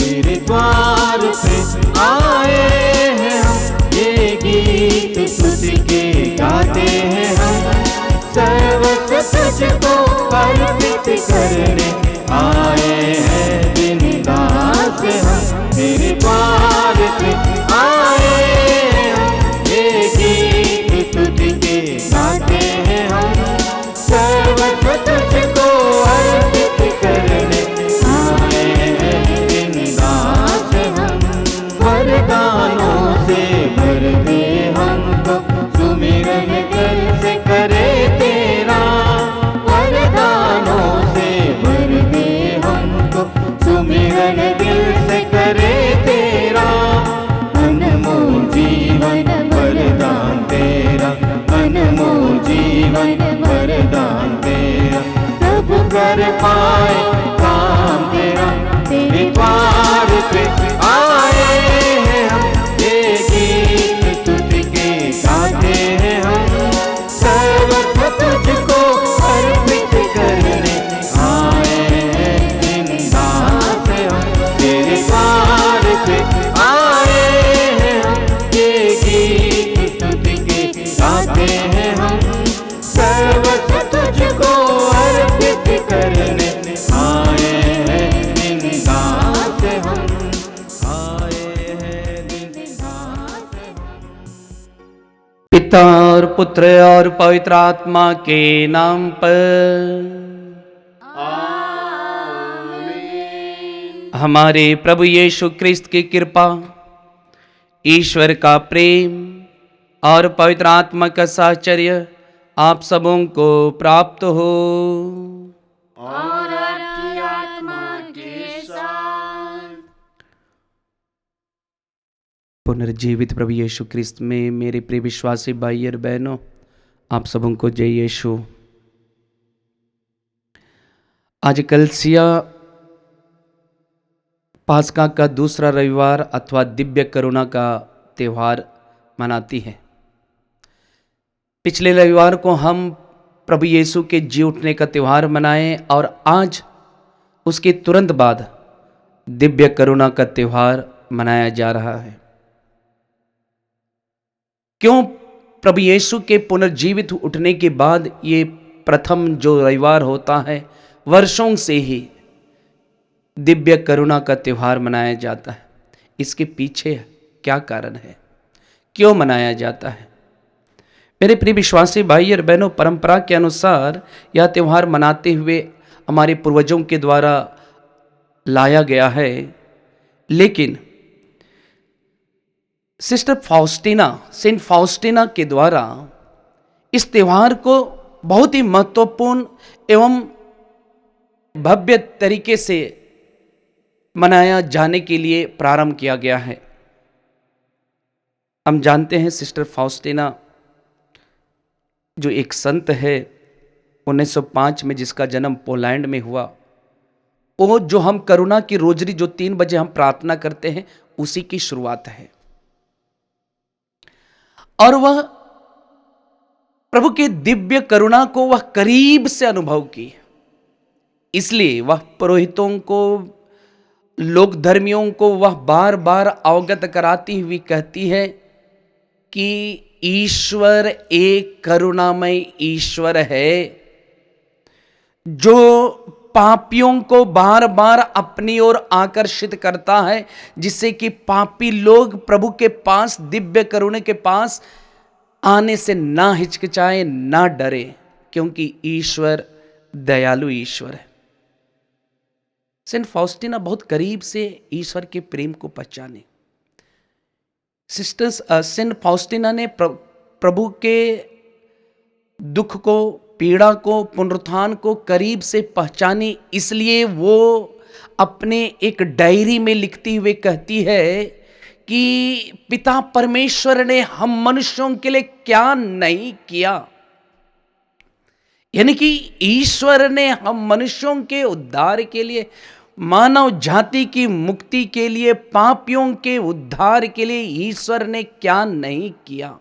तेरे द्वार पे आए हैं हम, ये गीत तुझके गाते हैं हम। सर्वस्व तुझको अर्पित करने आए हैं बिंदास हम, तेरे द्वार पे आए हैं हम, ये गीत तुझके गाते हैं हम। सर्वस्व तुझको अर्पित करने आए हैं बिंदास हम। वरदानों से भर दे हमको, सुमिरन दिल से करे तेरा। वरदानों से भर दे हमको, सुमिरन दिल से करे तेरा। अनमोल जीवन वरदान तेरा, अनमोल जीवन वरदान तेरा। प्रभु कर पाए काम तेरा, तेरे द्वार पे आए हैं हम, ये गीत तुझके गाते हैं हम। सर्वस्व तुझको अर्पित करने आए हैं बिंदास हम, तेरे द्वार पे आए हैं हम, ये गीत तुझके गाते हैं हम। सर्वस्व तुझको अर्पित करने आए हैं बिंदास हम, आए हैं बिंदास हम। पिता और पुत्र और पवित्र आत्मा के नाम पर हमारे प्रभु यीशु क्रिस्त की कृपा, ईश्वर का प्रेम और पवित्र आत्मा का साहचर्य आप सबों को प्राप्त हो। और आपकी आत्मा के साथ। पुनर्जीवित प्रभु यीशु क्रिस्त में मेरे प्रिय विश्वासी भाई और बहनों, आप सबों को जय यीशु। आज कलसिया पास्का का दूसरा रविवार अथवा दिव्य करुणा का त्यौहार मनाती है। पिछले रविवार को हम प्रभु यीशु के जी उठने का त्यौहार मनाए और आज उसके तुरंत बाद दिव्य करुणा का त्यौहार मनाया जा रहा है। क्यों प्रभु यीशु के पुनर्जीवित उठने के बाद ये प्रथम जो रविवार होता है, वर्षों से ही दिव्य करुणा का त्यौहार मनाया जाता है? इसके पीछे क्या कारण है, क्यों मनाया जाता है? मेरे प्रिय विश्वासी भाई और बहनों, परंपरा के अनुसार यह त्यौहार मनाते हुए हमारे पूर्वजों के द्वारा लाया गया है, लेकिन सिस्टर फाउस्टीना, सेंट फाउस्टीना के द्वारा इस त्यौहार को बहुत ही महत्वपूर्ण एवं भव्य तरीके से मनाया जाने के लिए प्रारंभ किया गया है। हम जानते हैं सिस्टर फाउस्टीना जो एक संत है, 1905 में जिसका जन्म पोलैंड में हुआ, वो जो हम करुणा की रोजरी जो 3 बजे हम प्रार्थना करते हैं, उसी की शुरुआत है। और वह प्रभु के दिव्य करुणा को वह करीब से अनुभव की, इसलिए वह पुरोहितों को, लोक धर्मियों को वह बार बार अवगत कराती हुई कहती है कि ईश्वर एक करुणामय ईश्वर है जो पापियों को बार बार अपनी ओर आकर्षित करता है, जिससे कि पापी लोग प्रभु के पास, दिव्य करुणा के पास आने से ना हिचकिचाए, ना डरे, क्योंकि ईश्वर दयालु ईश्वर है। सेंट फाउस्टीना बहुत करीब से ईश्वर के प्रेम को पहचाने। सिस्टर्स, सेंट फाउस्टीना ने प्रभु के दुख को, पीड़ा को, पुनरुत्थान को करीब से पहचानी, इसलिए वो अपने एक डायरी में लिखती हुए कहती है कि पिता परमेश्वर ने हम मनुष्यों के लिए क्या नहीं किया। यानी कि ईश्वर ने हम मनुष्यों के उद्धार के लिए, मानव जाति की मुक्ति के लिए, पापियों के उद्धार के लिए ईश्वर ने क्या नहीं किया।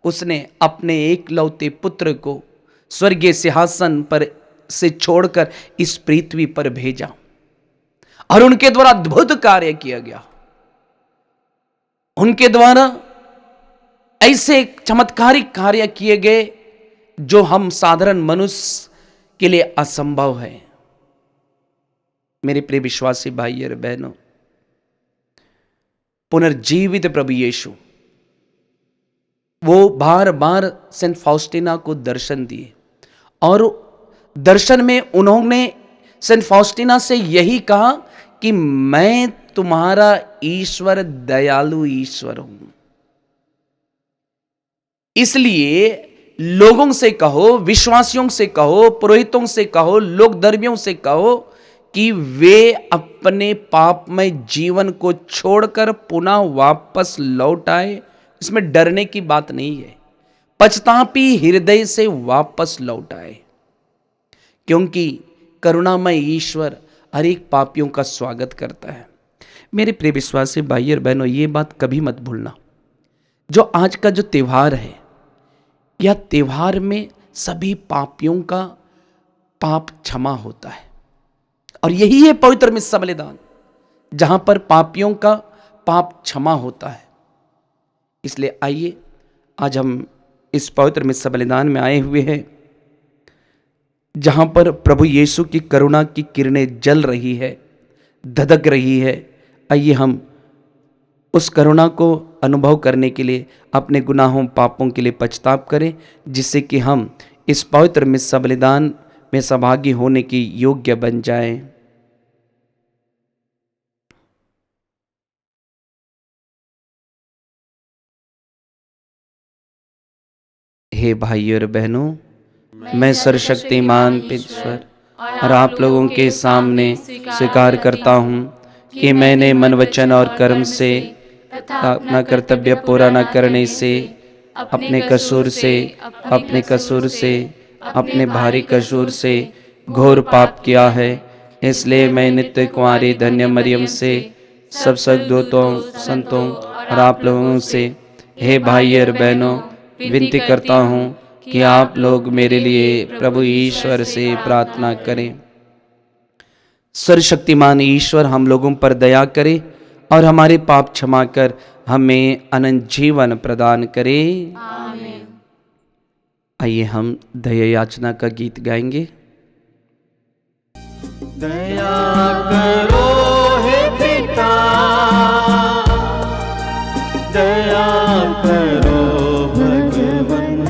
उसने अपने एकलौते पुत्र को स्वर्गीय सिंहासन पर से छोड़कर इस पृथ्वी पर भेजा। और उनके द्वारा अद्भुत कार्य किया गया। उनके द्वारा ऐसे चमत्कारिक कार्य किए गए जो हम साधारण मनुष्य के लिए असंभव है। मेरे प्रिय विश्वासी भाई और बहनों, पुनर्जीवित प्रभु यीशु वो बार बार सेंट फाउस्टीना को दर्शन दिए और दर्शन में उन्होंने सेंट फाउस्टीना से यही कहा कि मैं तुम्हारा ईश्वर दयालु ईश्वर हूं, इसलिए लोगों से कहो, विश्वासियों से कहो, पुरोहितों से कहो, लोक धर्मियों से कहो कि वे अपने पापमय जीवन को छोड़कर पुनः वापस लौट आए। इसमें डरने की बात नहीं है, पछतापी हृदय से वापस लौट आए, क्योंकि करुणामय ईश्वर हर एक पापियों का स्वागत करता है। मेरे प्रिय विश्वासी भाई और बहनों, ये बात कभी मत भूलना, जो आज का जो त्योहार है, यह त्योहार में सभी पापियों का पाप क्षमा होता है और यही है पवित्र मिस्सा बलिदान, जहां पर पापियों का पाप क्षमा होता है। इसलिए आइए आज हम इस पवित्र मिस्सा बलिदान में आए हुए हैं, जहां पर प्रभु यीशु की करुणा की किरणें जल रही है, धधक रही है। आइए हम उस करुणा को अनुभव करने के लिए अपने गुनाहों पापों के लिए पछताप करें, जिससे कि हम इस पवित्र मिस्सा बलिदान में सहभागी होने की योग्य बन जाएं। हे भाई और बहनों, मैं सर्वशक्तिमान ईश्वर और आप लोगों के सामने स्वीकार करता हूँ कि मैंने मन, वचन और कर्म से अपना कर्तव्य पूरा न करने से, अपने कसूर से, अपने भारी कसूर से घोर पाप किया है। इसलिए मैं नित्य कुंवारी धन्य मरियम से, सब सद्दूतों, संतों और आप लोगों से, हे भाई और बहनों, विनती करता हूँ कि आप लोग मेरे लिए प्रभु ईश्वर से प्रार्थना करें। सर्वशक्तिमान ईश्वर हम लोगों पर दया करे और हमारे पाप क्षमा कर हमें अनंत जीवन प्रदान करे। आमीन। आइए हम दया याचना का गीत गाएंगे। दया करो हे पिता, दया करो भगवन,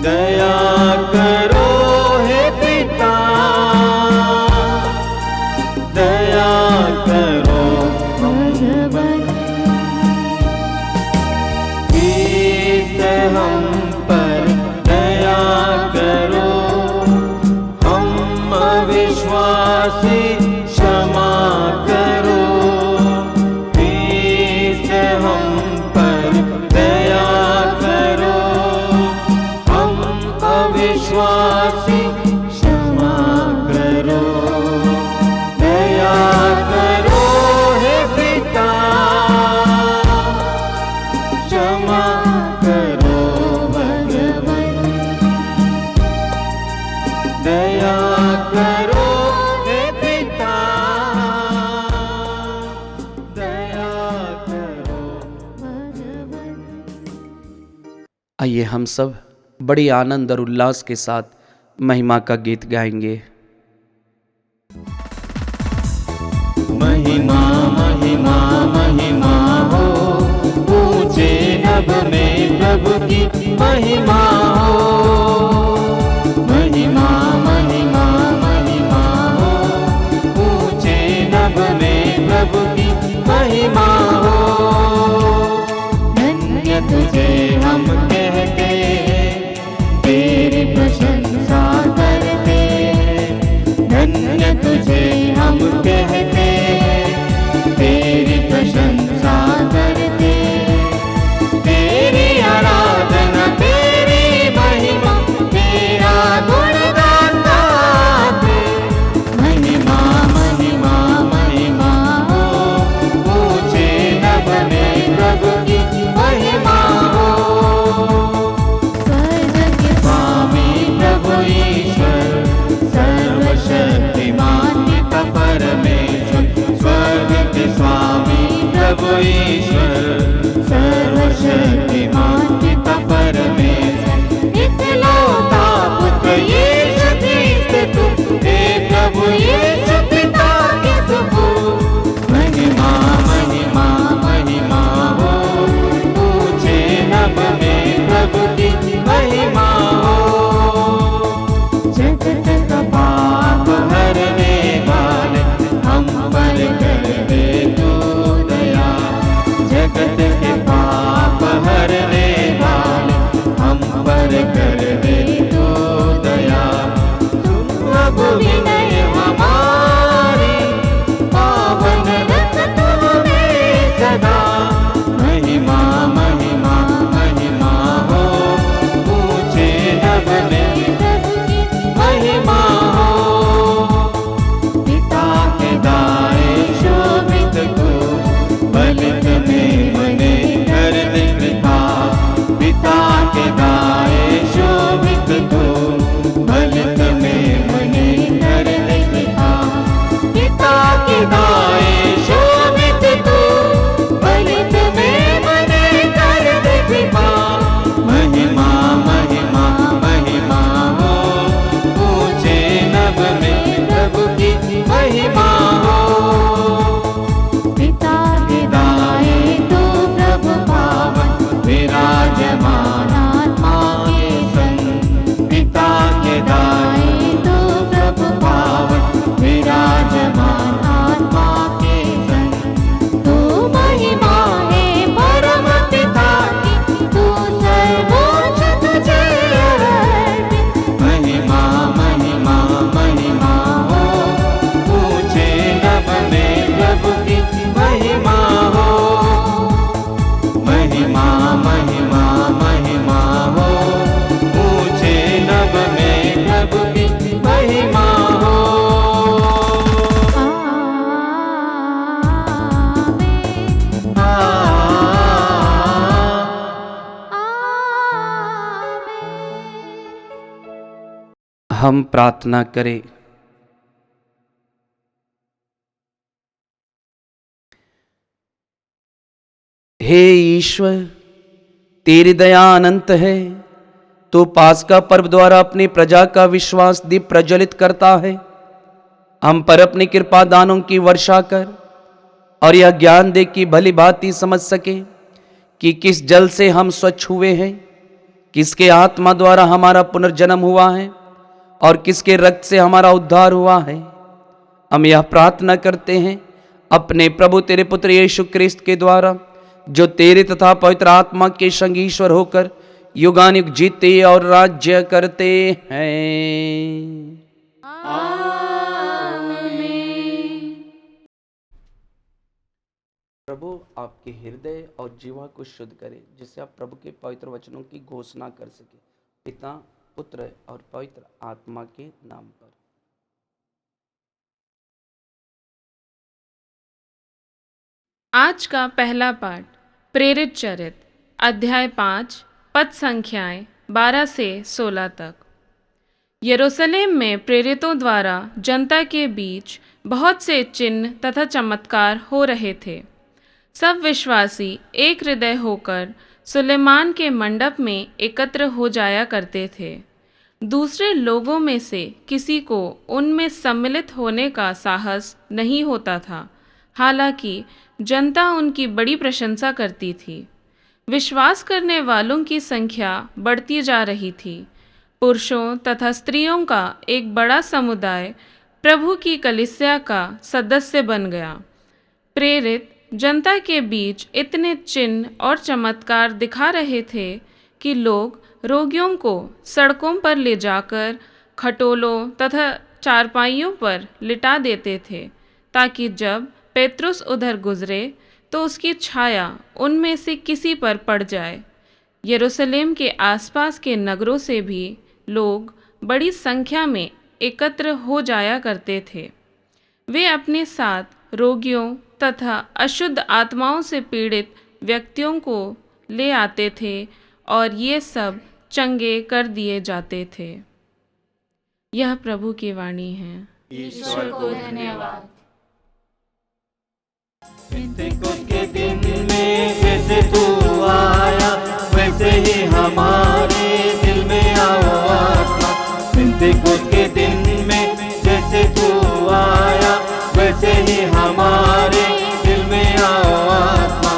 दया करो हे पिता, दया करो भगवन। ईश हम पर दया करो, हम अविश्वासी क्षमा करो। ईश हम पर दया करो, हम अविश्वासी क्षमा करो। दया करो हे पिता, क्षमा करो भगवन, दया करो हे पिता, दया करो भगवन। आइए हम सब बड़ी आनंद और उल्लास के साथ महिमा का गीत गाएंगे। महिमा महिमा महिमा हो, ऊंचे नभ में प्रभु की महिमा हो। महिमा महिमा महिमा हो, ऊंचे नभ में प्रभु की महिमा हो। धन्य तुझे हम कहते हैं, तेरी प्रशंसा करते हैं। धन्य तुझे हम कहते हैं, तेरी प्रशंसा करते हैं। तेरी आराधना, तेरी महिमा, तेरा गुणगान गाते। महिमा महिमा महिमा हो, ऊंचे नभ में प्रभु की महिमा हो। स्वर्ग के स्वामी प्रभु ईश्वर, सर्वशक्तिमान हम प्रार्थना करें। हे ईश्वर, तेरी दया अनंत है। तो पास्का पर्व द्वारा अपनी प्रजा का विश्वास दीप प्रज्वलित करता है। हम पर अपनी कृपा दानों की वर्षा कर और यह ज्ञान दे कि भली भांति समझ सके कि किस जल से हम स्वच्छ हुए हैं, किसके आत्मा द्वारा हमारा पुनर्जन्म हुआ है और किसके रक्त से हमारा उद्धार हुआ है। हम यह प्रार्थना करते हैं अपने प्रभु तेरे पुत्र यीशु क्रिस्त के द्वारा, जो तेरे तथा पवित्र आत्मा के संग ईश्वर होकर युगानुयुग जीते और राज्य करते हैं। प्रभु आपके हृदय और जीवा को शुद्ध करे, जिससे आप प्रभु के पवित्र वचनों की घोषणा कर सके, पिता, पुत्र और पवित्र आत्मा के नाम पर। आज का पहला पाठ प्रेरित चरित अध्याय 5 पद संख्याएं 12 से 16 तक। यरूशलेम में प्रेरितों द्वारा जनता के बीच बहुत से चिन्ह तथा चमत्कार हो रहे थे। सब विश्वासी एक हृदय होकर सुलेमान के मंडप में एकत्र हो जाया करते थे। दूसरे लोगों में से किसी को उनमें सम्मिलित होने का साहस नहीं होता था, हालांकि जनता उनकी बड़ी प्रशंसा करती थी। विश्वास करने वालों की संख्या बढ़ती जा रही थी। पुरुषों तथा स्त्रियों का एक बड़ा समुदाय प्रभु की कलीसिया का सदस्य बन गया। प्रेरित जनता के बीच इतने चिन्ह और चमत्कार दिखा रहे थे कि लोग रोगियों को सड़कों पर ले जाकर खटोलों तथा चारपाइयों पर लिटा देते थे, ताकि जब पेत्रुस उधर गुजरे तो उसकी छाया उनमें से किसी पर पड़ जाए। यरूशलेम के आसपास के नगरों से भी लोग बड़ी संख्या में एकत्र हो जाया करते थे। वे अपने साथ रोगियों तथा अशुद्ध आत्माओं से पीड़ित व्यक्तियों को ले आते थे और ये सब चंगे कर दिए जाते थे। यह प्रभु की वाणी है। ईश्वर को धन्यवाद। पेंतेकोस्त के दिन में जैसे तू आया, वैसे ही हमारे दिल में आओ आत्मा। पेंतेकोस्त के दिन में जैसे तू आया, वैसे ही हमारे दिल में आओ आत्मा।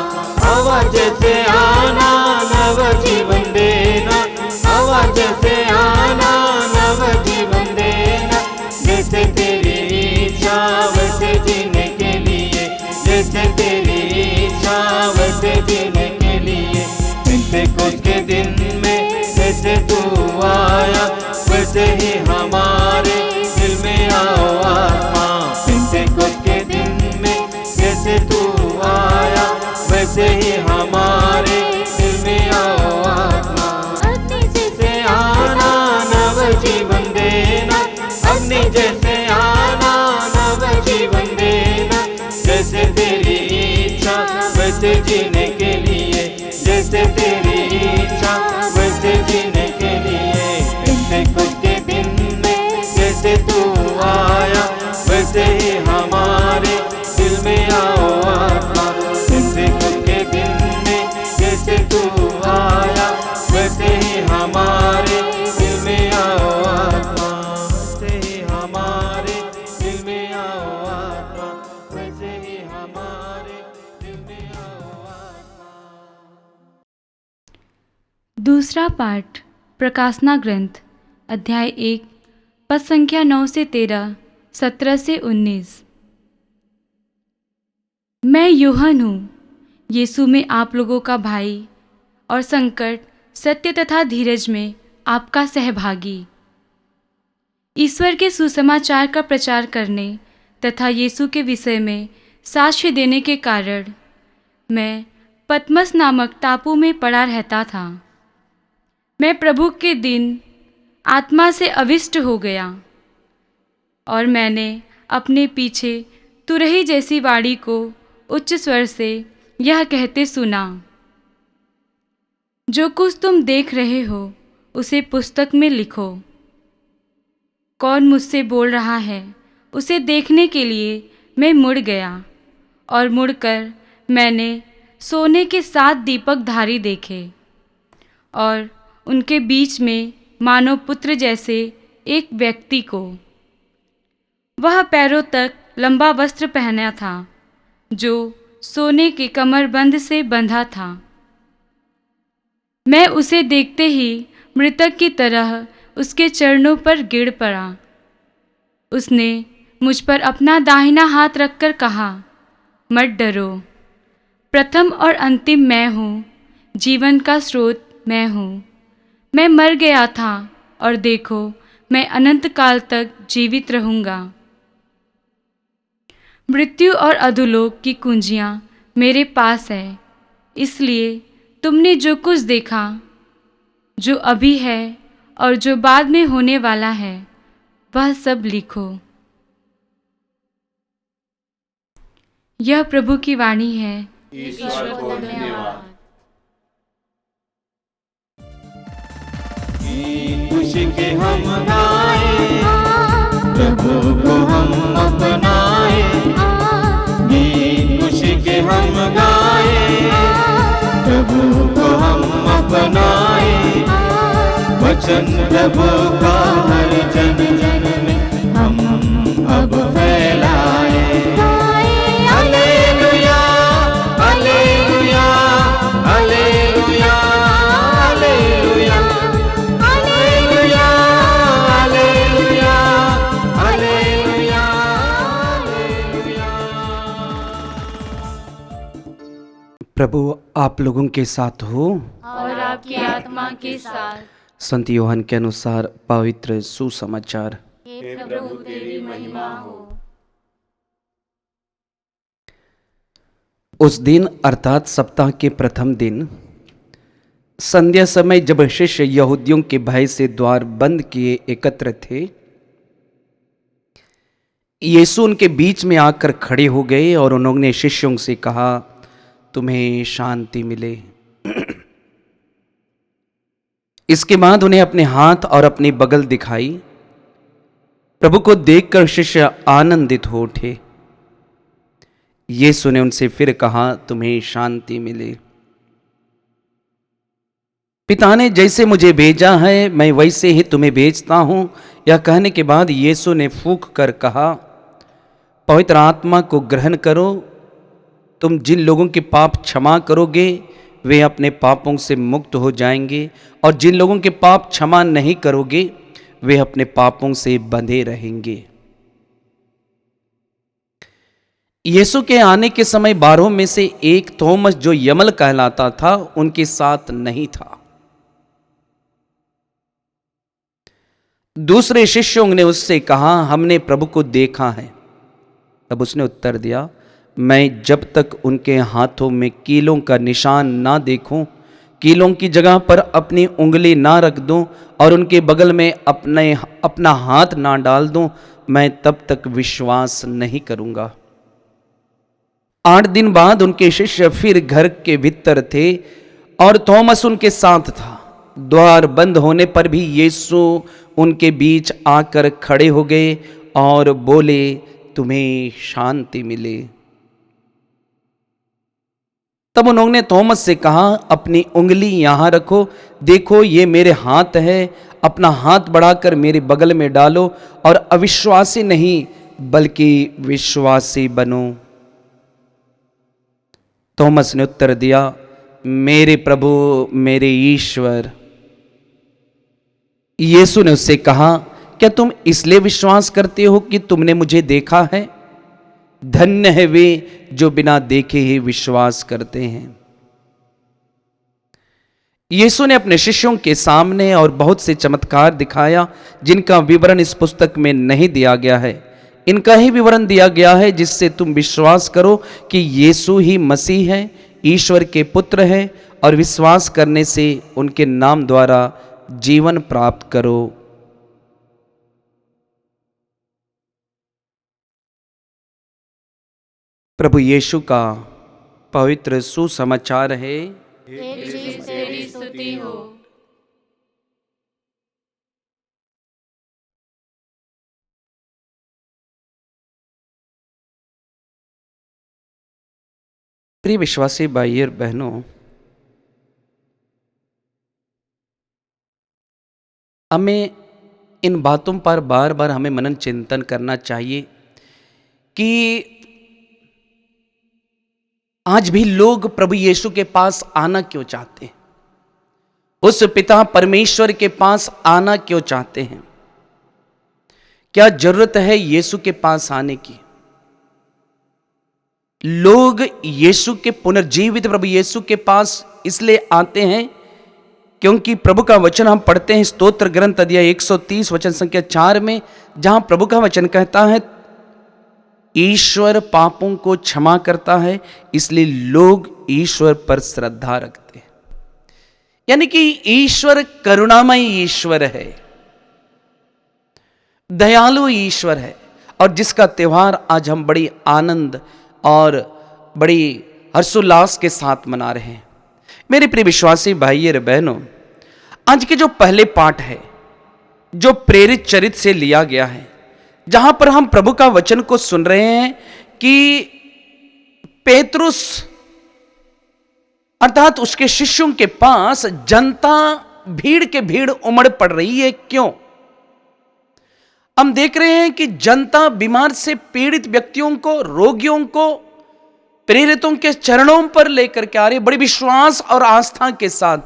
हवा जैसे आना, नव जीवन देना। हवा जैसे आना, नव जीवन देना। जैसे तेरी इच्छा वैसे जीने के लिए, जैसे तेरी इच्छा वैसे जीने के लिए। पेंतेकोस्त के दिन में जैसे तू आया, वैसे ही हमारे दिल में आओ आत्मा। पेंतेकोस्त के दिन में जैसे तू आया, वैसे ही हमारे दिल में आओ आत्मा। अग्नि जैसे आना, नव जीवन देना। अग्नि जैसे आना, नव जीवन देना। जैसे तेरी इच्छा वैसे जीने के लिए, जैसे तेरी इच्छा वैसे जीने के लिए। पेंतेकोस्त के दिन में जैसे तू आया, वैसे ही हमारे दिल में आओ आत्मा। पेंतेकोस्त के दिन में जैसे तू आया, वैसे ही हमारे दिल में आओ आत्मा। वैसे ही हमारे दिल में आओ आत्मा। वैसे ही हमारे दिल में आओ आत्मा। दूसरा पाठ प्रकाशना ग्रंथ अध्याय 1 पद संख्या 9 से 13, 17 से 19। मैं यूहन हूँ, यीशु में आप लोगों का भाई और संकट, सत्य तथा धीरज में आपका सहभागी। ईश्वर के सुसमाचार का प्रचार करने तथा यीशु के विषय में साक्ष्य देने के कारण मैं पतमस नामक टापू में पड़ा रहता था। मैं प्रभु के दिन आत्मा से अविष्ट हो गया और मैंने अपने पीछे तुरही जैसी वाणी को उच्च स्वर से यह कहते सुना, जो कुछ तुम देख रहे हो उसे पुस्तक में लिखो। कौन मुझसे बोल रहा है उसे देखने के लिए मैं मुड़ गया, और मुड़कर मैंने सोने के 7 दीपकधारी देखे, और उनके बीच में मानव पुत्र जैसे एक व्यक्ति को। वह पैरों तक लंबा वस्त्र पहना था जो सोने के कमरबंद से बंधा था। मैं उसे देखते ही मृतक की तरह उसके चरणों पर गिर पड़ा। उसने मुझ पर अपना दाहिना हाथ रखकर कहा, मत डरो, प्रथम और अंतिम मैं हूँ, जीवन का स्रोत मैं हूँ। मैं मर गया था और देखो मैं अनंत काल तक जीवित रहूँगा। मृत्यु और अधोलोक की कुंजियाँ मेरे पास है, इसलिए तुमने जो कुछ देखा, जो अभी है और जो बाद में होने वाला है, वह सब लिखो। यह प्रभु की वाणी है। ईश्वर को धन्यवाद। खुशी के हम गाए, प्रभु को हम अपनाए। गीत खुशी के हम गाए, प्रभु को हम अपनाए। वचन प्रभु का हर जन जन में हम अब फैलाए। Hallelujah, hallelujah, hallelujah, hallelujah, hallelujah, hallelujah, hallelujah, hallelujah. प्रभु आप लोगों के साथ हो और आपकी आत्मा के साथ। संत यूहन्ना के अनुसार पवित्र सुसमाचार। हे प्रभु तेरी महिमा हो। उस दिन अर्थात सप्ताह के प्रथम दिन संध्या समय जब शिष्य यहूदियों के भय से द्वार बंद किए एकत्र थे, यीशु उनके बीच में आकर खड़े हो गए और उन्होंने शिष्यों से कहा, तुम्हें शांति मिले। इसके बाद उन्हें अपने हाथ और अपनी बगल दिखाई। प्रभु को देखकर शिष्य आनंदित हो उठे। यीशु ने उनसे फिर कहा, तुम्हें शांति मिले। पिता ने जैसे मुझे भेजा है मैं वैसे ही तुम्हें भेजता हूं। यह कहने के बाद यीशु ने फूंक कर कहा, पवित्र आत्मा को ग्रहण करो। तुम जिन लोगों के पाप क्षमा करोगे वे अपने पापों से मुक्त हो जाएंगे, और जिन लोगों के पाप क्षमा नहीं करोगे वे अपने पापों से बंधे रहेंगे। यीशु के आने के समय 12 में से एक थोमस, जो यमल कहलाता था, उनके साथ नहीं था। दूसरे शिष्यों ने उससे कहा, हमने प्रभु को देखा है। तब उसने उत्तर दिया, मैं जब तक उनके हाथों में कीलों का निशान ना देखूं, कीलों की जगह पर अपनी उंगली ना रख दूं और उनके बगल में अपना हाथ ना डाल दूं, मैं तब तक विश्वास नहीं करूंगा। 8 दिन बाद उनके शिष्य फिर घर के भीतर थे और थोमस उनके साथ था। द्वार बंद होने पर भी यीशु उनके बीच आकर खड़े हो गए और बोले, तुम्हें शांति मिले। तब उन्होंने थोमस से कहा, अपनी उंगली यहां रखो, देखो ये मेरे हाथ है, अपना हाथ बढ़ाकर मेरे बगल में डालो और अविश्वासी नहीं बल्कि विश्वासी बनो। थोमस ने उत्तर दिया, मेरे प्रभु मेरे ईश्वर। यीशु ने उससे कहा, क्या तुम इसलिए विश्वास करते हो कि तुमने मुझे देखा है? धन्य है वे जो बिना देखे ही विश्वास करते हैं। यीशु ने अपने शिष्यों के सामने और बहुत से चमत्कार दिखाया जिनका विवरण इस पुस्तक में नहीं दिया गया है। इनका ही विवरण दिया गया है जिससे तुम विश्वास करो कि यीशु ही मसीह है, ईश्वर के पुत्र है, और विश्वास करने से उनके नाम द्वारा जीवन प्राप्त करो। प्रभु यीशु का पवित्र सुसमाचार है। तेरी स्तुति हो। प्रिय विश्वासी भाई और बहनों, हमें इन बातों पर बार बार हमें मनन चिंतन करना चाहिए कि आज भी लोग प्रभु यीशु के पास आना क्यों चाहते हैं, उस पिता परमेश्वर के पास आना क्यों चाहते हैं। क्या जरूरत है यीशु के पास आने की? लोग यीशु के पुनर्जीवित प्रभु यीशु के पास इसलिए आते हैं क्योंकि प्रभु का वचन हम पढ़ते हैं स्तोत्र ग्रंथ अध्याय 130 वचन संख्या 4 में, जहां प्रभु का वचन कहता है ईश्वर पापों को क्षमा करता है, इसलिए लोग ईश्वर पर श्रद्धा रखते हैं। यानी कि ईश्वर करुणामय ईश्वर है, दयालु ईश्वर है, और जिसका त्योहार आज हम बड़ी आनंद और बड़ी हर्षोल्लास के साथ मना रहे हैं। मेरे प्रिय विश्वासी भाई और बहनों, आज के जो पहले पाठ है जो प्रेरित चरित्र से लिया गया है, जहां पर हम प्रभु का वचन को सुन रहे हैं कि पेतरुस अर्थात उसके शिष्यों के पास जनता भीड़ के भीड़ उमड़ पड़ रही है। क्यों? हम देख रहे हैं कि जनता बीमार से पीड़ित व्यक्तियों को, रोगियों को प्रेरितों के चरणों पर लेकर के आ रही, बड़ी विश्वास और आस्था के साथ।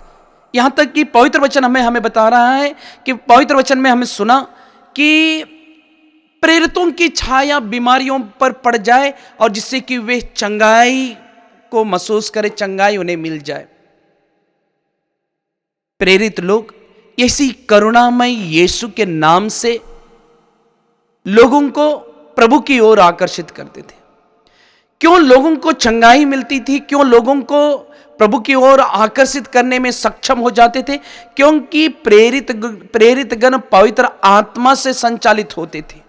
यहां तक कि पवित्र वचन हमें बता रहा है कि पवित्र वचन में हमें सुना कि प्रेरितों की छाया बीमारियों पर पड़ जाए और जिससे कि वे चंगाई को महसूस करें, चंगाई उन्हें मिल जाए। प्रेरित लोग इसी करुणामय यीशु के नाम से लोगों को प्रभु की ओर आकर्षित करते थे। क्यों लोगों को चंगाई मिलती थी? क्यों लोगों को प्रभु की ओर आकर्षित करने में सक्षम हो जाते थे? क्योंकि प्रेरितगण पवित्र आत्मा से संचालित होते थे,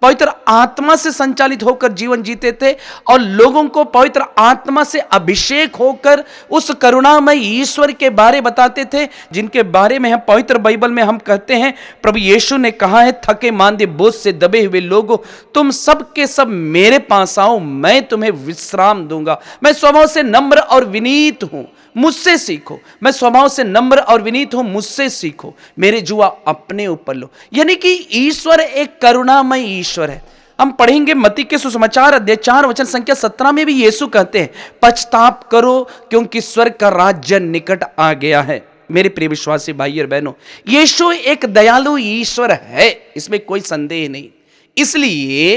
पवित्र आत्मा से संचालित होकर जीवन जीते थे और लोगों को पवित्र आत्मा से अभिषेक होकर उस करुणामय ईश्वर के बारे बताते थे, जिनके बारे में हम पवित्र बाइबल में हम कहते हैं प्रभु यीशु ने कहा है, थके मांदे बोझ से दबे हुए लोगों, तुम सब के सब मेरे पास आओ, मैं तुम्हें विश्राम दूंगा। मैं स्वभाव से नम्र और विनीत हूं, मुझसे सीखो। मैं स्वभाव से नम्र और विनीत हूं, मुझसे सीखो, मेरे जुआ अपने ऊपर लो। यानी कि ईश्वर एक करुणामय ईश्वर है। हम पढ़ेंगे मत्ती के सुसमाचार अध्याय 4 वचन संख्या 17 में भी यीशु कहते हैं, पछताप करो क्योंकि स्वर्ग का राज्य निकट आ गया है। मेरे प्रिय विश्वासी भाई और बहनों, यीशु एक दयालु ईश्वर है, इसमें कोई संदेह नहीं। इसलिए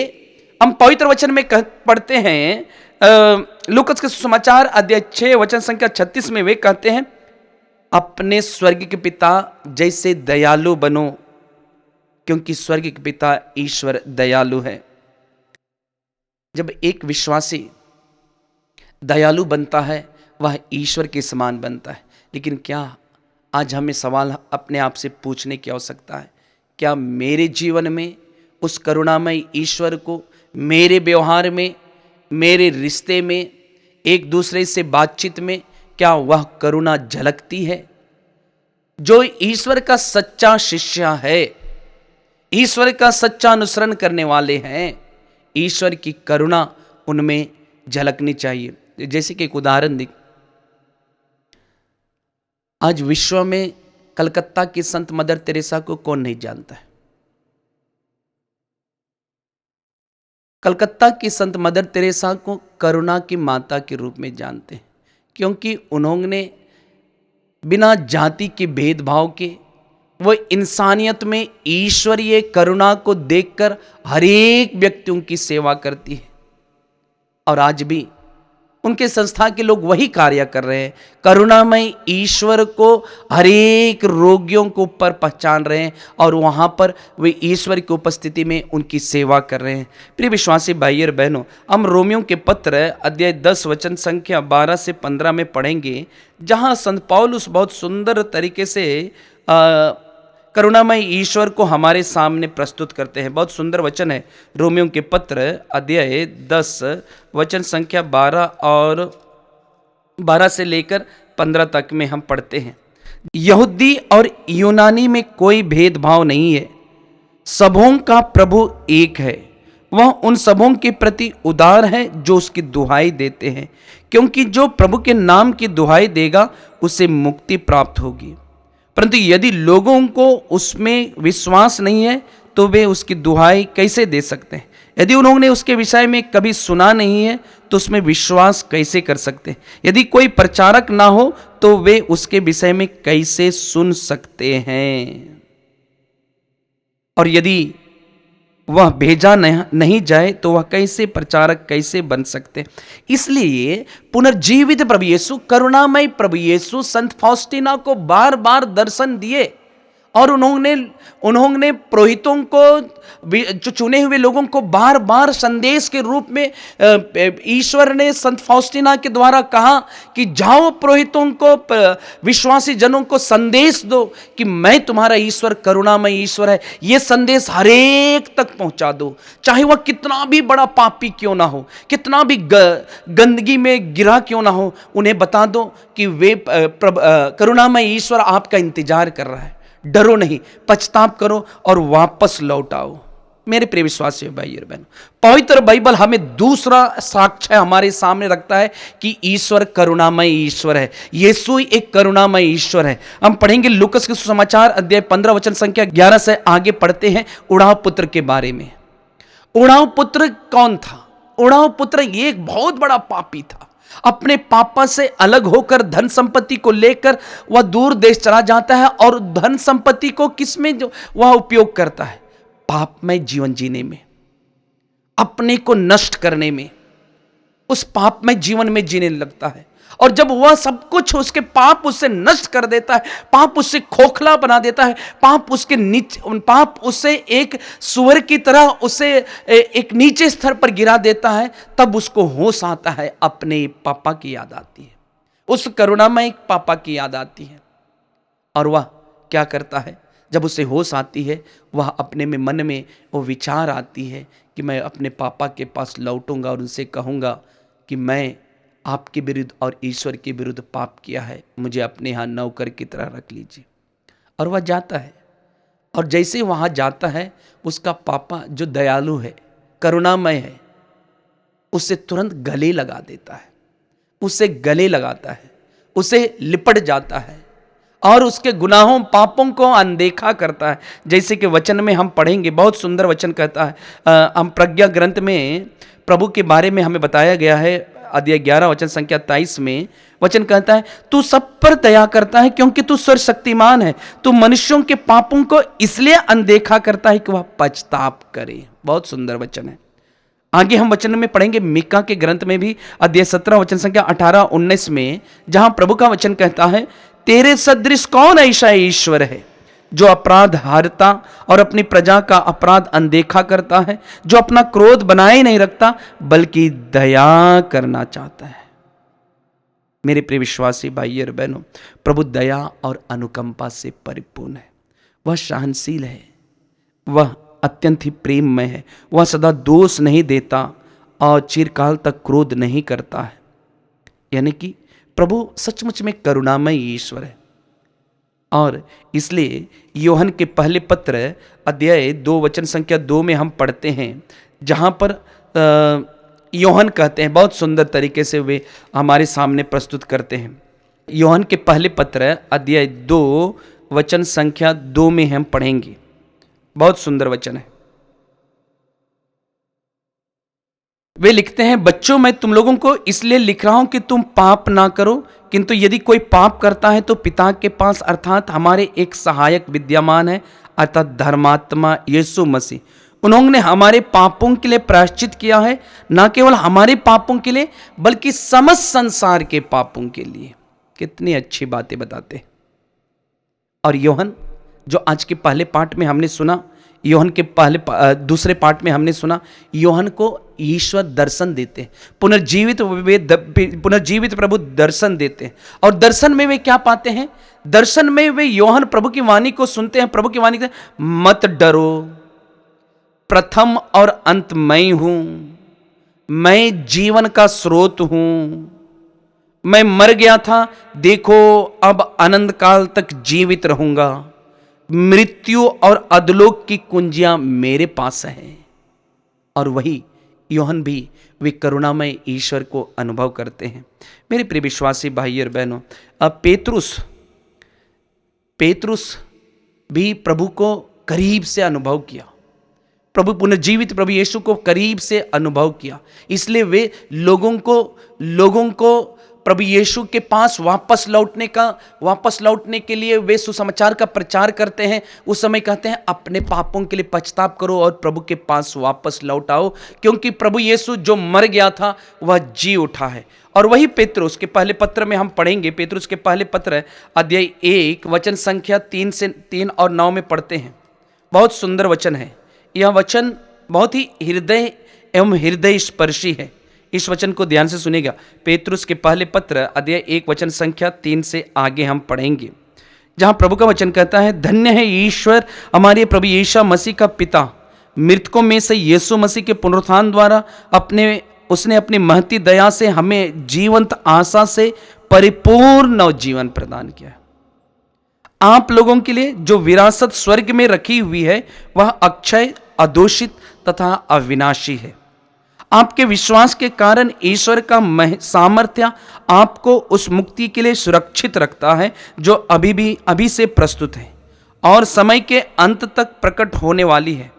हम पवित्र वचन में पढ़ते हैं लूकस के सुसमाचार अध्याय 6 वचन संख्या 36 में वे कहते हैं, अपने स्वर्ग के पिता जैसे दयालु बनो क्योंकि स्वर्ग के पिता ईश्वर दयालु है। जब एक विश्वासी दयालु बनता है वह ईश्वर के समान बनता है। लेकिन क्या आज हमें सवाल अपने आप से पूछने की आवश्यकता है, क्या मेरे जीवन में उस करुणामय ईश्वर को मेरे व्यवहार में, मेरे रिश्ते में, एक दूसरे से बातचीत में क्या वह करुणा झलकती है? जो ईश्वर का सच्चा शिष्य है, ईश्वर का सच्चा अनुसरण करने वाले हैं, ईश्वर की करुणा उनमें झलकनी चाहिए। जैसे कि एक उदाहरण दी, आज विश्व में कलकत्ता की संत मदर तेरेसा को कौन नहीं जानता है? कलकत्ता की संत मदर तेरेसा को करुणा की माता के रूप में जानते हैं, क्योंकि उन्होंने बिना जाति के भेदभाव के वो इंसानियत में ईश्वरीय करुणा को देखकर हर एक व्यक्तियों की सेवा करती है। और आज भी उनके संस्था के लोग वही कार्य कर रहे हैं, करुणामय ईश्वर को हर एक रोगियों को ऊपर पहचान रहे हैं और वहाँ पर वे ईश्वर की उपस्थिति में उनकी सेवा कर रहे हैं। प्रिय विश्वासी भाई और बहनों, हम रोमियों के पत्र अध्याय 10 वचन संख्या 12 से 15 में पढ़ेंगे, जहाँ संत पौलुस बहुत सुंदर तरीके से करुणामय ईश्वर को हमारे सामने प्रस्तुत करते हैं। बहुत सुंदर वचन है, रोमियों के पत्र अध्याय 10 वचन संख्या 12 से लेकर 15 तक में हम पढ़ते हैं। यहूदी और यूनानी में कोई भेदभाव नहीं है, सबों का प्रभु एक है, वह उन सबों के प्रति उदार है जो उसकी दुहाई देते हैं, क्योंकि जो प्रभु के नाम की दुहाई देगा उसे मुक्ति प्राप्त होगी। परंतु यदि लोगों को उसमें विश्वास नहीं है तो वे उसकी दुहाई कैसे दे सकते हैं? यदि उन्होंने उसके विषय में कभी सुना नहीं है तो उसमें विश्वास कैसे कर सकते हैं? यदि कोई प्रचारक ना हो तो वे उसके विषय में कैसे सुन सकते हैं? और यदि वह भेजा नहीं जाए तो वह कैसे प्रचारक कैसे बन सकते? इसलिए पुनर्जीवित प्रभु यीशु, करुणामय प्रभु यीशु संत फाउस्टीना को बार बार दर्शन दिए और उन्होंने पुरोहितों को, जो चुने हुए लोगों को बार बार संदेश के रूप में ईश्वर ने संत फाउस्टीना के द्वारा कहा कि जाओ पुरोहितों को, विश्वासी जनों को संदेश दो कि मैं तुम्हारा ईश्वर करुणामय ईश्वर है। ये संदेश हरेक तक पहुंचा दो, चाहे वह कितना भी बड़ा पापी क्यों ना हो, कितना भी गंदगी में गिरा क्यों ना हो, उन्हें बता दो कि वे करुणामय ईश्वर आपका इंतजार कर रहा है। डरो नहीं, पछताप करो और वापस लौट आओ। मेरे प्रिय विश्वासी भाई और बहनों, पवित्र बाइबल हमें दूसरा साक्ष्य हमारे सामने रखता है कि ईश्वर करुणामय ईश्वर है। यीशु एक करुणामय ईश्वर है। हम पढ़ेंगे लूकस के सुसमाचार अध्याय 15 वचन संख्या 11 से आगे पढ़ते हैं उड़ाव पुत्र के बारे में। उड़ाव पुत्र कौन था? उड़ाव पुत्र ये एक बहुत बड़ा पापी था। अपने पापा से अलग होकर धन संपत्ति को लेकर वह दूर देश चला जाता है और धन संपत्ति को किसमें वह उपयोग करता है? पापमय जीवन जीने में, अपने को नष्ट करने में, उस पापमय जीवन में जीने लगता है। और जब वह सब कुछ उसके पाप उससे नष्ट कर देता है, पाप उससे खोखला बना देता है, पाप उससे एक सुअर की तरह उसे एक नीचे स्तर पर गिरा देता है, तब उसको होश आता है, अपने पापा की याद आती है, उस करुणामय पापा की याद आती है। और वह क्या करता है? जब उसे होश आती है, वह अपने में मन में वो विचार आती है कि मैं अपने पापा के पास लौटूंगा और उनसे कहूँगा कि मैं आपके विरुद्ध और ईश्वर के विरुद्ध पाप किया है, मुझे अपने यहाँ नौकर की तरह रख लीजिए। और वह जाता है, और जैसे वहाँ जाता है, उसका पापा जो दयालु है, करुणामय है, उसे तुरंत गले लगा देता है, उसे गले लगाता है, उसे लिपट जाता है और उसके गुनाहों पापों को अनदेखा करता है। जैसे कि वचन में हम पढ़ेंगे, बहुत सुंदर वचन कहता है, हम प्रज्ञा ग्रंथ में प्रभु के बारे में हमें बताया गया है, अध्याय 11 वचन संख्या 23 में वचन कहता है, तू सब पर दया करता है क्योंकि तू सर्वशक्तिमान है, तू मनुष्यों के पापों को इसलिए अनदेखा करता है कि वह पछताप करे। बहुत सुंदर वचन है। आगे हम वचन में पढ़ेंगे मीका के ग्रंथ में भी अध्याय 17 वचन संख्या 18-19 में, जहां प्रभु का वचन कहता है, तेरे सदृश कौन ऐसा ईश्वर है जो अपराध हारता और अपनी प्रजा का अपराध अनदेखा करता है, जो अपना क्रोध बनाए नहीं रखता बल्कि दया करना चाहता है। मेरे प्रिय विश्वासी भाई और बहनों, प्रभु दया और अनुकंपा से परिपूर्ण है। वह सहनशील है, वह अत्यंत ही प्रेममय है, वह सदा दोष नहीं देता और चिरकाल तक क्रोध नहीं करता है। यानी कि प्रभु सचमुच में करुणामय ईश्वर है। और इसलिए यूहन्ना के पहले पत्र अध्याय 2 वचन संख्या 2 में हम पढ़ते हैं, जहाँ पर यूहन्ना कहते हैं, बहुत सुंदर तरीके से वे हमारे सामने प्रस्तुत करते हैं। यूहन्ना के पहले पत्र अध्याय 2 वचन संख्या 2 में हम पढ़ेंगे, बहुत सुंदर वचन है। वे लिखते हैं, बच्चों मैं तुम लोगों को इसलिए लिख रहा हूं कि तुम पाप ना करो, किंतु यदि कोई पाप करता है तो पिता के पास अर्थात हमारे एक सहायक विद्यमान है, अर्थात धर्मात्मा यीशु मसीह। उन्होंने हमारे पापों के लिए प्रायश्चित किया है, न केवल हमारे पापों के लिए बल्कि समस्त संसार के पापों के लिए। कितनी अच्छी बातें बताते हैं। और यूहन्ना जो आज के पहले पाठ में हमने सुना, यूहन्ना के दूसरे पाठ में हमने सुना, यूहन्ना को ईश्वर दर्शन देते हैं, पुनर्जीवित प्रभु दर्शन देते हैं। और दर्शन में वे क्या पाते हैं? दर्शन में वे यूहन्ना प्रभु की वाणी को सुनते हैं। प्रभु की वाणी कहते हैं, मत डरो, प्रथम और अंत मैं हूं, मैं जीवन का स्रोत हूं, मैं मर गया था, देखो अब अनंत काल तक जीवित रहूंगा, मृत्यु और अधोलोक की कुंजियां मेरे पास हैं। और वही यूहन्ना भी वे करुणामय ईश्वर को अनुभव करते हैं। मेरे प्रिय विश्वासी भाई और बहनों, अब पेतरुस भी प्रभु को करीब से अनुभव किया, प्रभु पुनर्जीवित प्रभु यीशु को करीब से अनुभव किया। इसलिए वे लोगों को प्रभु यीशु के पास वापस लौटने के लिए वे सुसमाचार का प्रचार करते हैं। उस समय कहते हैं अपने पापों के लिए पछताप करो और प्रभु के पास वापस लौट आओ, क्योंकि प्रभु यीशु जो मर गया था वह जी उठा है। और वही पेतरुस के पहले पत्र में हम पढ़ेंगे, पेतरुस के पहले पत्र अध्याय 1 वचन संख्या 3 और 9 में पढ़ते हैं। बहुत सुंदर वचन है यह वचन, बहुत ही हृदय स्पर्शी है। इस वचन को ध्यान से सुनिएगा। पेतरुस के पहले पत्र अध्याय 1 वचन संख्या 3 से आगे हम पढ़ेंगे, जहां प्रभु का वचन कहता है, धन्य है ईश्वर हमारे प्रभु यीशु मसीह का पिता, मृतकों में से यीशु मसीह के पुनरुत्थान द्वारा उसने अपनी महती दया से हमें जीवंत आशा से परिपूर्ण नवजीवन प्रदान किया। आप लोगों के लिए जो विरासत स्वर्ग में रखी हुई है वह अक्षय, अदोषित तथा अविनाशी है। आपके विश्वास के कारण ईश्वर का सामर्थ्य आपको उस मुक्ति के लिए सुरक्षित रखता है जो अभी से प्रस्तुत है और समय के अंत तक प्रकट होने वाली है।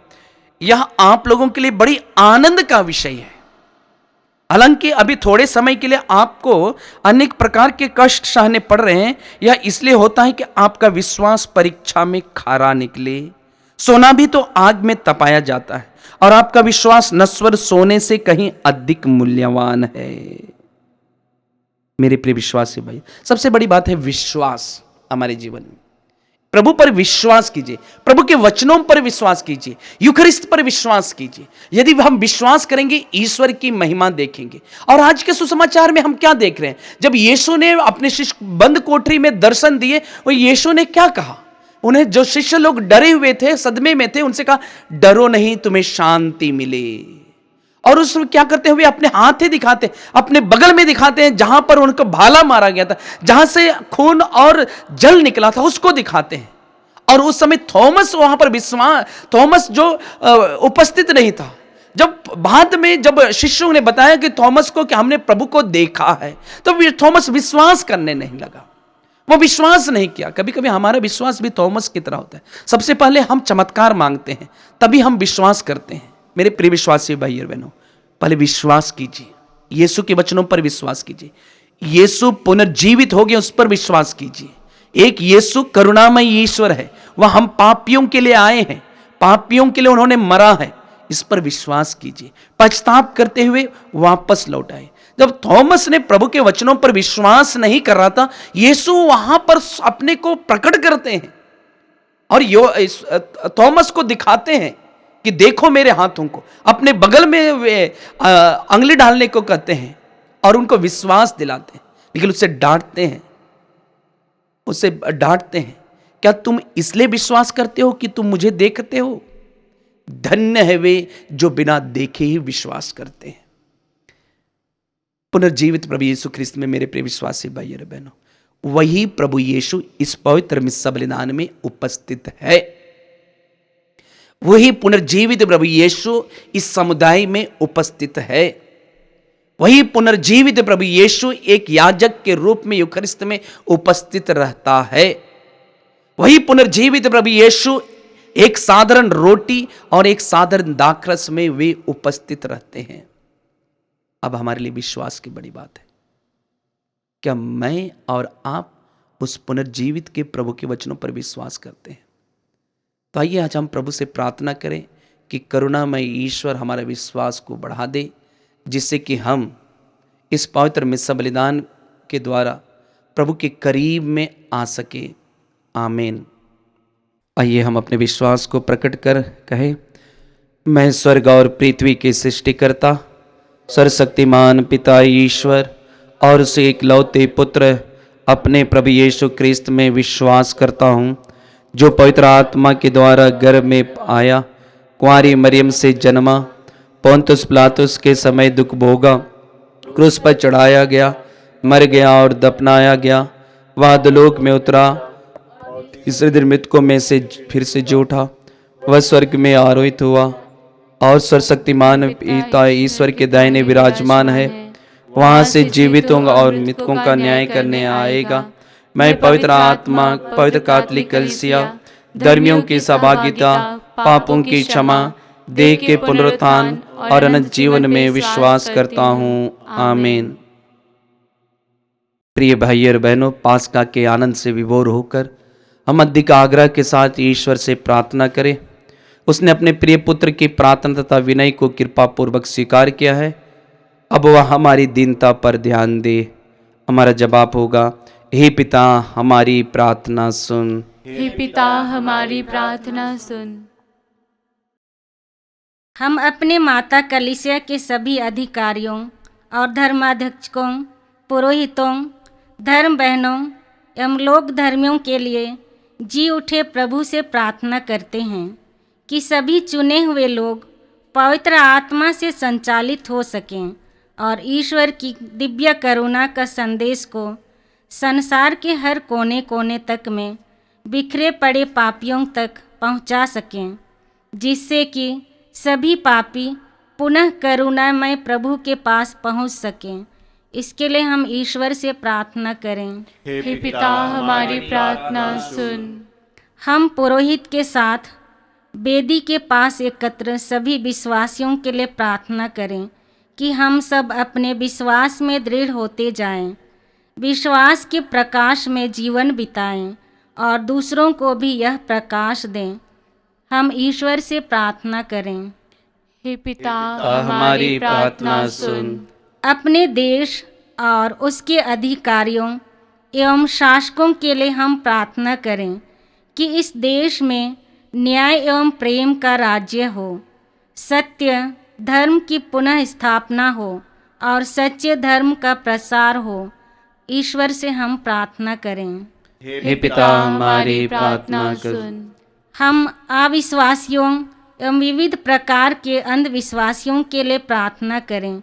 यह आप लोगों के लिए बड़ी आनंद का विषय है। हालांकि अभी थोड़े समय के लिए आपको अनेक प्रकार के कष्ट सहने पड़ रहे हैं। यह इसलिए होता है कि आपका विश्वास परीक्षा में खरा निकले। सोना भी तो आग में तपाया जाता है और आपका विश्वास नश्वर सोने से कहीं अधिक मूल्यवान है। मेरे प्रिय विश्वासी भाई, सबसे बड़ी बात है विश्वास हमारे जीवन में। प्रभु पर विश्वास कीजिए, प्रभु के वचनों पर विश्वास कीजिए, यूखरिस्त पर विश्वास कीजिए। यदि हम विश्वास करेंगे ईश्वर की महिमा देखेंगे। और आज के सुसमाचार में हम क्या देख रहे हैं? जब यीशु ने अपने शिष्य बंद कोठरी में दर्शन दिए, वो यीशु ने क्या कहा? उन्हें जो शिष्य लोग डरे हुए थे, सदमे में थे, उनसे कहा डरो नहीं, तुम्हें शांति मिले। और उस क्या करते हुए अपने हाथे दिखाते, अपने बगल में दिखाते हैं जहां पर उनको भाला मारा गया था, जहां से खून और जल निकला था, उसको दिखाते हैं। और उस समय थॉमस वहां पर थॉमस जो उपस्थित नहीं था, जब बाद में जब शिष्यों ने बताया कि थॉमस को कि हमने प्रभु को देखा है, तो थॉमस विश्वास करने नहीं लगा, वो विश्वास नहीं किया। कभी कभी हमारा विश्वास भी थॉमस की तरह होता है। सबसे पहले हम चमत्कार मांगते हैं, तभी हम विश्वास करते हैं। मेरे प्रिय विश्वासी भाई और बहनों, पहले विश्वास कीजिए, यीशु के वचनों पर विश्वास कीजिए। यीशु पुनर्जीवित हो गए, उस पर विश्वास कीजिए। एक यीशु करुणामय ईश्वर है, वह हम पापियों के लिए आए हैं, पापियों के लिए उन्होंने मरा है, इस पर विश्वास कीजिए। पछताप करते हुए वापस लौट आए। जब थॉमस ने प्रभु के वचनों पर विश्वास नहीं कर रहा था, यीशु वहां पर अपने को प्रकट करते हैं और थॉमस को दिखाते हैं कि देखो मेरे हाथों को, अपने बगल में वे अंगुली डालने को कहते हैं और उनको विश्वास दिलाते हैं। लेकिन उससे डांटते हैं, क्या तुम इसलिए विश्वास करते हो कि तुम मुझे देखते हो? धन्य है वे जो बिना देखे ही विश्वास करते हैं। पुनर्जीवित प्रभु यीशु ख्रिस्त में मेरे प्रिय विश्वासी भाई और बहनों, वही प्रभु यीशु इस पवित्र मिस्सा बलिदान में उपस्थित है। वही पुनर्जीवित प्रभु यीशु इस समुदाय में उपस्थित है। वही पुनर्जीवित प्रभु यीशु एक याजक के रूप में यूखरिस्त में उपस्थित रहता है। वही पुनर्जीवित प्रभु यीशु एक साधारण रोटी और एक साधारण दाखरस में वे उपस्थित रहते हैं। अब हमारे लिए विश्वास की बड़ी बात है, क्या मैं और आप उस पुनर्जीवित के प्रभु के वचनों पर विश्वास करते हैं? तो आइए आज हम प्रभु से प्रार्थना करें कि करुणामय ईश्वर हमारे विश्वास को बढ़ा दे, जिससे कि हम इस पवित्र मिस्सा बलिदान के द्वारा प्रभु के करीब में आ सके। आमीन। आइए हम अपने विश्वास को प्रकट कर कहें, मैं स्वर्ग और पृथ्वी के सृष्टिकर्ता सर्वशक्तिमान पिता ईश्वर और उसे इकलौते पुत्र अपने प्रभु यीशु ख्रिस्त में विश्वास करता हूँ, जो पवित्र आत्मा के द्वारा गर्भ में आया, कुंवारी मरियम से जन्मा, पोंतुस पिलातुस के समय दुख भोगा, क्रूस पर चढ़ाया गया, मर गया और दफनाया गया, वह अधोलोक में उतरा, तीसरे दिन मृतकों में से फिर से जी उठा, वह स्वर्ग में आरोहित हुआ, और सर्वशक्तिमान पिता ईश्वर के दाहिने विराजमान है, वहां से जीवितों और मृतकों का न्याय करने आएगा। मैं पवित्र आत्मा, पवित्र कैथोलिक कलीसिया, धर्मियों की सहभागिता, पापों की क्षमा, देह के पुनरुत्थान और अनंत जीवन में विश्वास करता हूँ। आमीन। प्रिय भाई और बहनों, पास्का के आनंद से विभोर होकर हम अधिक आग्रह के साथ ईश्वर से प्रार्थना करें। उसने अपने प्रिय पुत्र की प्रार्थना तथा विनय को कृपा पूर्वक स्वीकार किया है। अब वह हमारी दीनता पर ध्यान दे। हमारा जवाब होगा, हे पिता हमारी प्रार्थना सुन। हे पिता हमारी प्रार्थना सुन। हम अपने माता कलीसिया के सभी अधिकारियों और धर्माध्यक्षों, पुरोहितों, धर्म बहनों एवं लोक धर्मियों के लिए जी उठे प्रभु से प्रार्थना करते हैं कि सभी चुने हुए लोग पवित्र आत्मा से संचालित हो सकें और ईश्वर की दिव्य करुणा का संदेश को संसार के हर कोने कोने तक में बिखरे पड़े पापियों तक पहुंचा सकें, जिससे कि सभी पापी पुनः करुणामय प्रभु के पास पहुंच सकें। इसके लिए हम ईश्वर से प्रार्थना करें। हे पिता हमारी प्रार्थना सुन। हम पुरोहित के साथ वेदी के पास एकत्र सभी विश्वासियों के लिए प्रार्थना करें कि हम सब अपने विश्वास में दृढ़ होते जाएं, विश्वास के प्रकाश में जीवन बिताएं और दूसरों को भी यह प्रकाश दें। हम ईश्वर से प्रार्थना करें। हे पिता हमारी प्रार्थना सुन। अपने देश और उसके अधिकारियों एवं शासकों के लिए हम प्रार्थना करें कि इस देश में न्याय एवं प्रेम का राज्य हो, सत्य धर्म की पुनः स्थापना हो और सच्चे धर्म का प्रसार हो। ईश्वर से हम प्रार्थना करें। हे पिता हमारी प्रार्थना सुन। हम अविश्वासियों एवं विविध प्रकार के अंधविश्वासियों के लिए प्रार्थना करें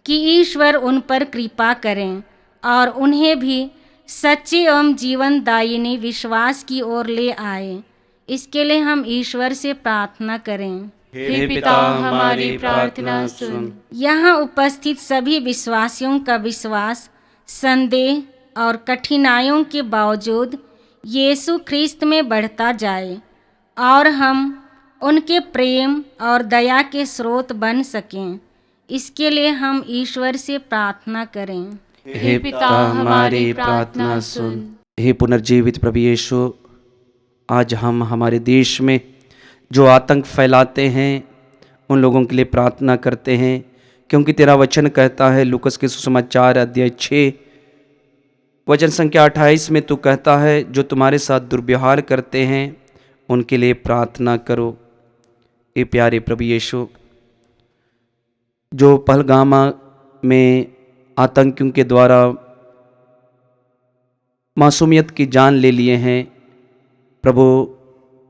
कि ईश्वर उन पर कृपा करें और उन्हें भी सच्चे एवं जीवनदायिनी विश्वास की ओर ले आए। इसके लिए हम ईश्वर से प्रार्थना करें। हे पिता हमारी प्रार्थना सुन। यहाँ उपस्थित सभी विश्वासियों का विश्वास संदेह और कठिनाइयों के बावजूद यीशु ख्रिस्त में बढ़ता जाए और हम उनके प्रेम और दया के स्रोत बन सकें। इसके लिए हम ईश्वर से प्रार्थना करें। हे पिता हमारी प्रार्थना सुन। हे पुनर्जीवित प्रभु यीशु, आज हम हमारे देश में जो आतंक फैलाते हैं उन लोगों के लिए प्रार्थना करते हैं, क्योंकि तेरा वचन कहता है लूकस के सुसमाचार अध्याय 6 वचन संख्या 28 में तू कहता है, जो तुम्हारे साथ दुर्व्यवहार करते हैं उनके लिए प्रार्थना करो। ये प्यारे प्रभु यीशु, जो पहलगामा में आतंकियों के द्वारा मासूमियत की जान ले लिए हैं, प्रभु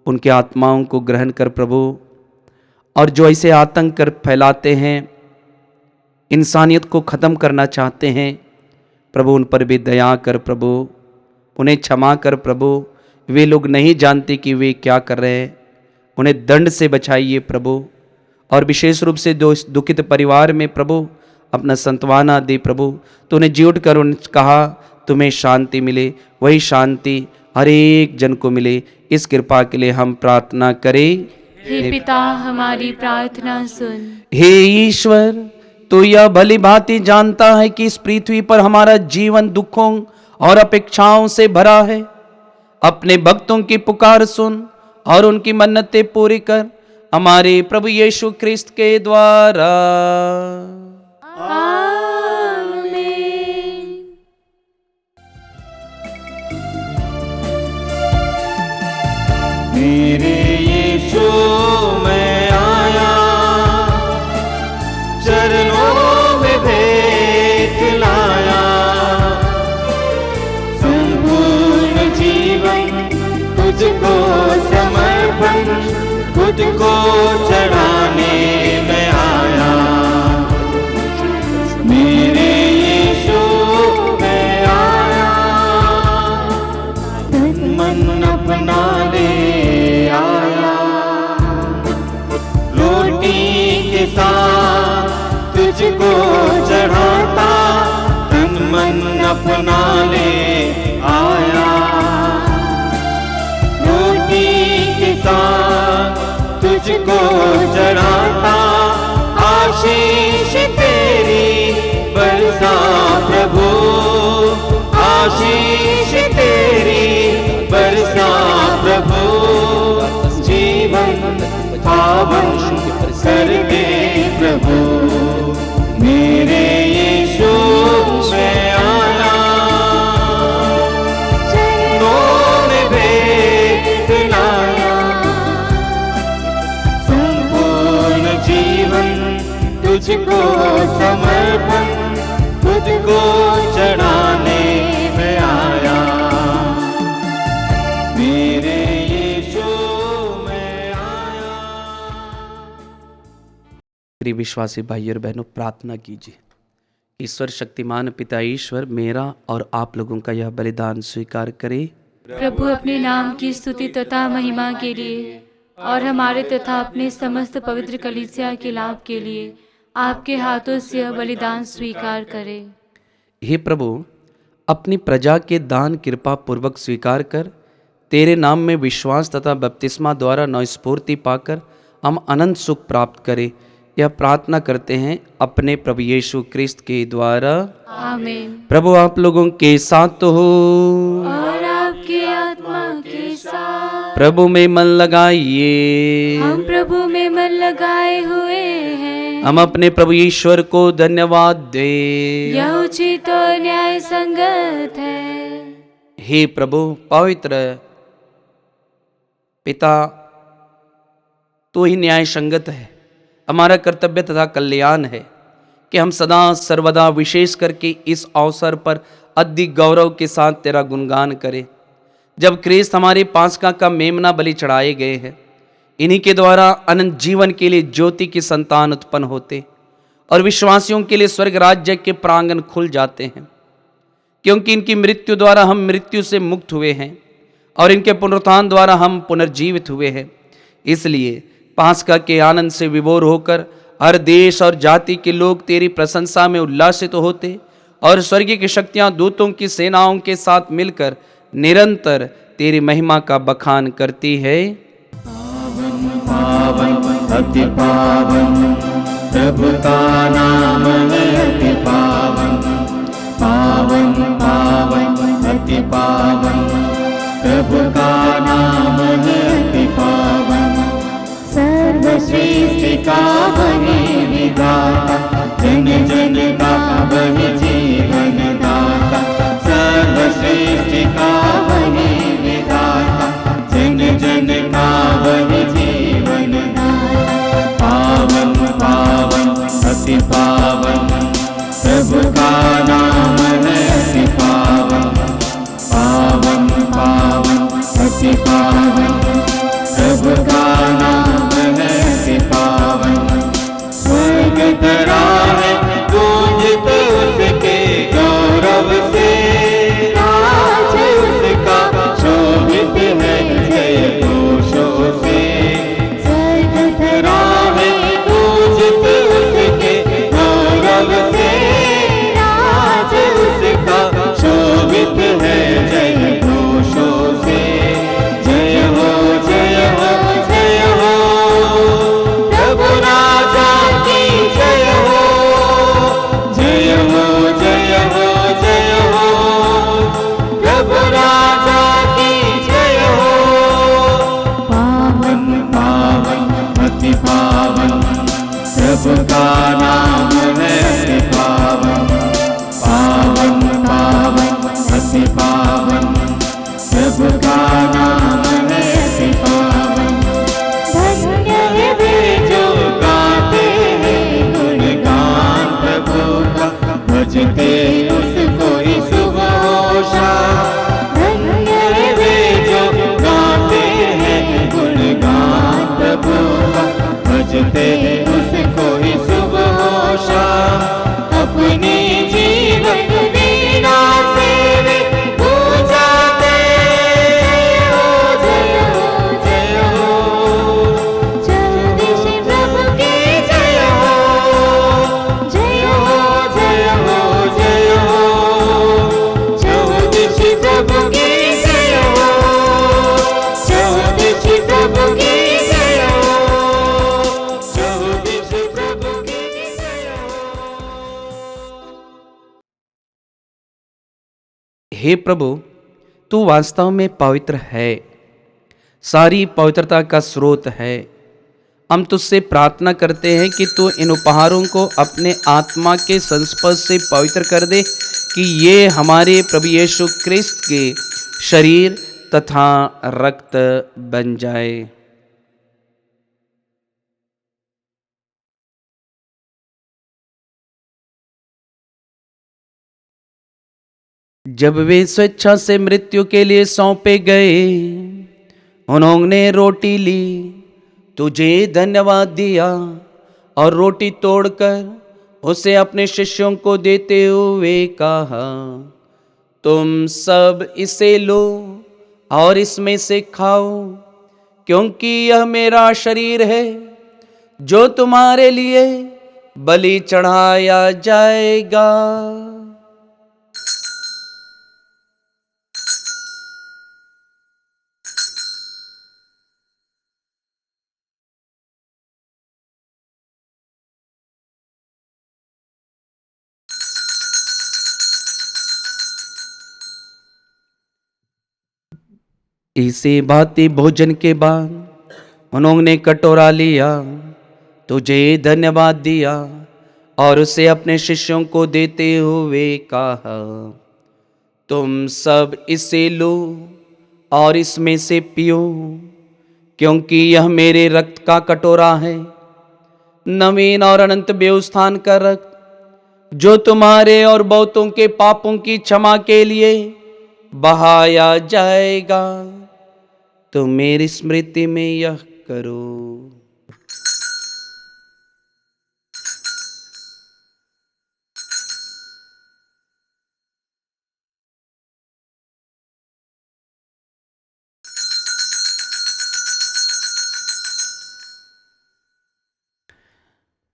उनके आत्माओं को ग्रहण कर प्रभु, और जो ऐसे आतंक कर फैलाते हैं, इंसानियत को ख़त्म करना चाहते हैं, प्रभु उन पर भी दया कर प्रभु, उन्हें क्षमा कर प्रभु। वे लोग नहीं जानते कि वे क्या कर रहे हैं, उन्हें दंड से बचाइए प्रभु। और विशेष रूप से जो दुखित परिवार में प्रभु अपना संत्वना दे प्रभु। तो उन्हें जी उठ कर उन्हें कहा तुम्हें शांति मिले, वही शांति हर एक जन को मिले। इस कृपा के लिए हम प्रार्थना करें। हे पिता हमारी प्रार्थना सुन। हे ईश्वर, तो यह भली भांति जानता है कि इस पृथ्वी पर हमारा जीवन दुखों और अपेक्षाओं से भरा है। अपने भक्तों की पुकार सुन और उनकी मन्नतें पूरी कर, हमारे प्रभु यीशु ख्रिस्त के द्वारा। आमीन। मेरे यीशु मैं आया, चरणों में भेंट लाया, संपूर्ण जीवन तुझको समर्पण, खुद को चढ़ाने में आया। मेरे यीशु मैं आया, मन अपना ले आया, रोटी चढ़ाता तन मन अपना ले आया। रोटी के साथ तुझको चढ़ाता आशीष तेरी बरसा प्रभु, आशीष तेरी बरसा प्रभु। जीवन पावन कर दे प्रभु, मेरे यीशु मैं आया। चरणों में भेंट लाया, संपूर्ण जीवन तुझको समर्पण, खुद को चढ़ाने में आया। मेरे प्रिय विश्वासी भाइयों और बहनों, प्रार्थना कीजिए। ईश्वर शक्तिमान पिता ईश्वर मेरा और आप लोगों का यह बलिदान स्वीकार करे। प्रभु अपने नाम की स्तुति तथा महिमा के लिए और हमारे तथा अपने समस्त पवित्र कलीसिया के लाभ के लिए आपके हाथों से यह बलिदान स्वीकार करे। हे प्रभु, अपनी प्रजा के दान कृपा पूर्वक स्वीकार कर तेरे नाम में विश्वास तथा बपतिस्मा द्वारा नवस्फूर्ति पाकर हम अनंत सुख प्राप्त करें। यह प्रार्थना करते हैं अपने प्रभु यीशु क्रिस्त के द्वारा, आमीन। प्रभु आप लोगों के साथ हो और आपके आत्मा के साथ। प्रभु में मन लगाइए, हम प्रभु में मन लगाए हुए हैं। हम अपने प्रभु ईश्वर को धन्यवाद दे। यह उचित और न्याय संगत है। हे प्रभु पवित्र पिता, तो ही न्याय संगत है। हमारा कर्तव्य तथा कल्याण है कि हम सदा सर्वदा विशेष करके इस अवसर पर अधिक गौरव के साथ तेरा गुणगान करें, जब क्रिस्त हमारे पास्का का मेमना बलि चढ़ाए गए हैं। इन्हीं के द्वारा अनंत जीवन के लिए ज्योति की संतान उत्पन्न होते और विश्वासियों के लिए स्वर्ग राज्य के प्रांगण खुल जाते हैं, क्योंकि इनकी मृत्यु द्वारा हम मृत्यु से मुक्त हुए हैं और इनके पुनरुत्थान द्वारा हम पुनर्जीवित हुए हैं। इसलिए पास्का के आनंद से विभोर होकर हर देश और जाति के लोग तेरी प्रशंसा में उल्लासित होते और स्वर्गीय की शक्तियां दूतों की सेनाओं के साथ मिलकर निरंतर तेरी महिमा का बखान करती है। पावन अति पावन प्रभु का नाम है अति पावन, पावन पावन अति पावन प्रभु का नाम है अति पावन। सर्वश्रेष्ठ का वही विधाता, जन जन का वही जीवन दाता। सर्वश्रेष्ठ का वही विधाता, जन जन का वही जीवन दाता। पावन पावन अति पावन प्रभु का नाम है अति पावन, पावन पावन अति पावन प्रभु का नाम है अति पावन। स्वर्ग धरा है गूंजते उसके गौरव से, राज उसका शोभित है जय घोषों से। स्वर्ग धरा है गूंजते उसके गौरव से, राज उसका शोभित है जय घोषों से। जय हो जय हो जय हो प्रभु राजा की जय हो, जय हो जय हो जय हो प्रभु राजा की जय हो। पावन पावन अति पावन प्रभु का नाम है अति पावन, पावन पावन अति पावन प्रभु का नाम है अति पावन। धन्य है वे जो गाते हैं गुणगान प्रभु का, भजते उसको ही सुबह हो शाम। धन्य है वे जो गाते हैं गुणगान प्रभु का, भजते उसको ही सुबह हो शाम। अपने जीवन वीणा से वे पूजाते जय हो जय हो जय हो। जगदीश प्रभु की जय हो, जय हो हे प्रभु, तू वास्तव में पवित्र है, सारी पवित्रता का स्रोत है। हम तुझसे प्रार्थना करते हैं कि तू इन उपहारों को अपने आत्मा के संस्पर्श से पवित्र कर दे, कि ये हमारे प्रभु यीशु क्रिस्त के शरीर तथा रक्त बन जाए। जब वे स्वेच्छा से मृत्यु के लिए सौंपे गए, उन्होंने रोटी ली, तुझे धन्यवाद दिया और रोटी तोड़कर उसे अपने शिष्यों को देते हुए कहा, तुम सब इसे लो और इसमें से खाओ, क्योंकि यह मेरा शरीर है जो तुम्हारे लिए बलि चढ़ाया जाएगा। इसी भांति भोजन के बाद उन्होंने कटोरा लिया, तुझे धन्यवाद दिया और उसे अपने शिष्यों को देते हुए कहा, तुम सब इसे लो और इसमें से पियो, क्योंकि यह मेरे रक्त का कटोरा है, नवीन और अनंत बेउस्थान का रक्त, जो तुम्हारे और बहुतों के पापों की क्षमा के लिए बहाया जाएगा। तुम मेरी स्मृति में यह करो।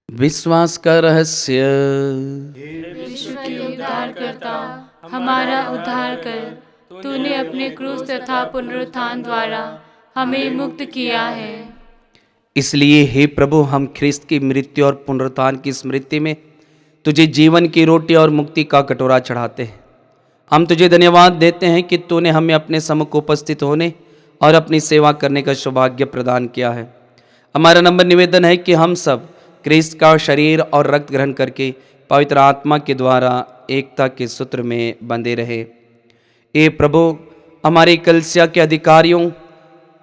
विश्वास का रहस्य। विश्व के उद्धारकर्ता, हमारा उद्धार कर। तूने अपने क्रूस तथा पुनरुत्थान द्वारा हमें मुक्त किया है। इसलिए हे प्रभु, हम ख्रिस्त की मृत्यु और पुनरुत्थान की स्मृति में तुझे जीवन की रोटी और मुक्ति का कटोरा चढ़ाते हैं। हम तुझे धन्यवाद देते हैं कि तूने हमें अपने सम्मुख उपस्थित होने और अपनी सेवा करने का सौभाग्य प्रदान किया है। हमारा नम्र निवेदन है कि हम सब ख्रिस्त का शरीर और रक्त ग्रहण करके पवित्र आत्मा के द्वारा एकता के सूत्र में बंधे रहे। ए प्रभु, हमारे कलीसिया के अधिकारियों,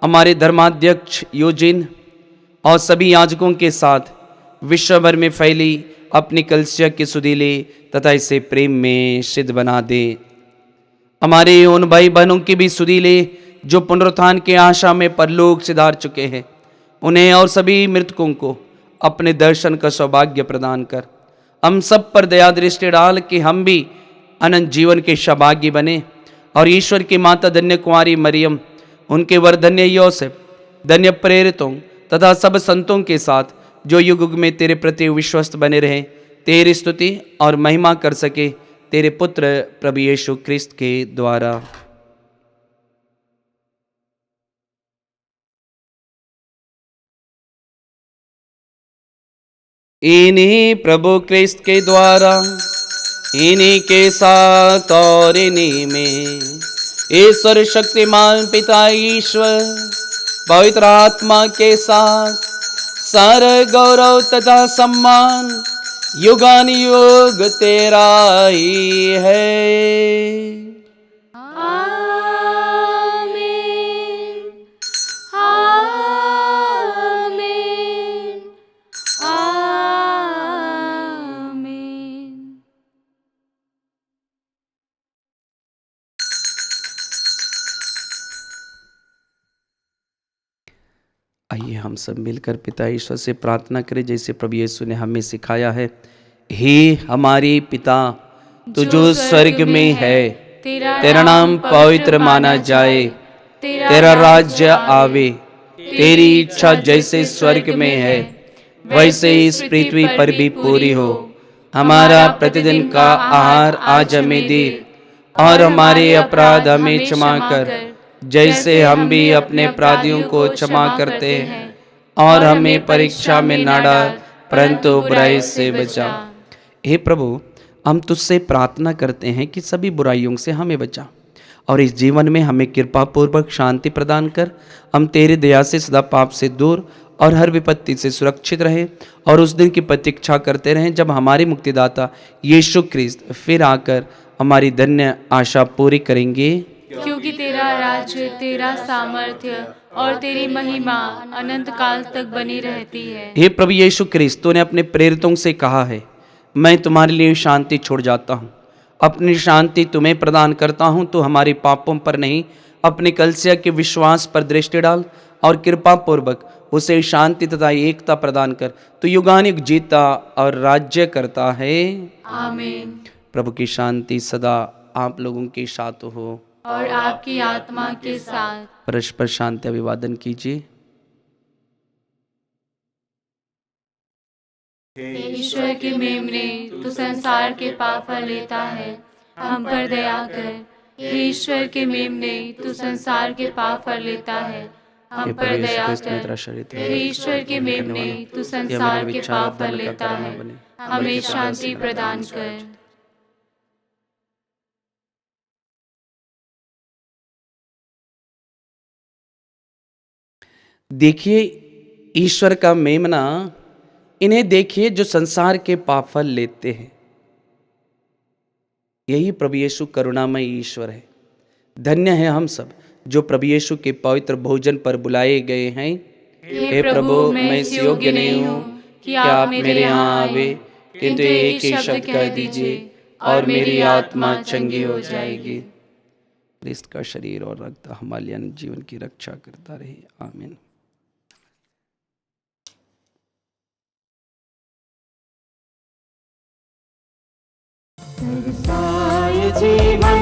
हमारे धर्माध्यक्ष यूजिन और सभी याजकों के साथ विश्व भर में फैली अपनी कलीसिया के सुधीले तथा इसे प्रेम में सिद्ध बना दे। हमारे उन भाई बहनों की भी सुधीले जो पुनरुत्थान के आशा में परलोक सिधार चुके हैं, उन्हें और सभी मृतकों को अपने दर्शन का सौभाग्य प्रदान कर। हम सब पर दया दृष्टि डाल कि हम भी अनंत जीवन के सौभाग्य बने और ईश्वर की माता धन्य कुंवारी मरियम, उनके वर धन्य योसेफ, धन्य प्रेरितों तथा सब संतों के साथ जो युग युग में तेरे प्रति विश्वस्त बने रहे, तेरी स्तुति और महिमा कर सके, तेरे पुत्र प्रभु यीशु क्रिस्त के द्वारा। इन्हीं प्रभु क्रिस्त के द्वारा, इन्हीं के साथ और इन्हीं में ईश्वर शक्तिमान पिता ईश्वर पवित्र आत्मा के साथ सारा गौरव तथा सम्मान युगानुयुग तेरा ही है। आइए हम सब मिलकर पिता ईश्वर से प्रार्थना करें जैसे प्रभु यीशु ने हमें सिखाया है। हे हमारे पिता, तू जो स्वर्ग में है, तेरा नाम पवित्र माना जाए, तेरा राज्य आवे, तेरी इच्छा जैसे स्वर्ग में है वैसे इस पृथ्वी पर भी पूरी हो। हमारा प्रतिदिन का आहार आज हमें दे और हमारे अपराध हमें क्षमा कर, जैसे हम भी अपने अपराधियों को क्षमा करते हैं, और हमें परीक्षा में न डाल परंतु बुराई से बचा। हे प्रभु, हम तुझसे प्रार्थना करते हैं कि सभी बुराइयों से हमें बचा और इस जीवन में हमें कृपापूर्वक शांति प्रदान कर हम तेरी दया से सदा पाप से दूर और हर विपत्ति से सुरक्षित रहे और उस दिन की प्रतीक्षा करते रहें जब हमारे मुक्तिदाता यीशु ख्रिस्त फिर आकर हमारी धन्य आशा पूरी करेंगे। क्योंकि तेरा राज्य, तेरा सामर्थ्य और तेरी महिमा अनंत काल तक बनी रहती है। हे प्रभु यीशु ख्रिस्त, तूने अपने प्रेरितों से कहा है, मैं तुम्हारे लिए शांति छोड़ जाता हूँ, अपनी शांति तुम्हें प्रदान करता हूँ। तो हमारे पापों पर नहीं, अपने कलीसिया के विश्वास पर दृष्टि डाल और कृपा पूर्वक उसे शांति तथा एकता प्रदान कर। तो युगानुयुग जीता और राज्य करता है। आमीन। प्रभु की शांति सदा आप लोगों के साथ हो और आपकी आत्मा के साथ। परस्पर शांति अभिवादन कीजिए। ईश्वर के मेमने, तू संसार के पाप हर लेता है, हम पर दया कर। हे ईश्वर के मेमने, तू संसार के पाप हर लेता है, हम पर दया कर। हे ईश्वर के मेमने, तू संसार के पाप हर लेता है, हमें शांति प्रदान कर। देखिए ईश्वर का मेमना, इन्हें देखिए जो संसार के पाप फल लेते हैं। यही प्रभु यीशु करुणामय ईश्वर है। धन्य है हम सब जो प्रभु यीशु के पवित्र भोजन पर बुलाए गए हैं। हे प्रभु, मैं इस योग्य नहीं हूँ कि आप मेरे यहाँ आवे, किंतु एक ही शब्द कह दीजिए और मेरी आत्मा चंगी हो जाएगी। क्रिस्त का शरीर और रक्त हमारे अनंत जीवन की रक्षा करता रहे। आमीन। तरसाए जीवन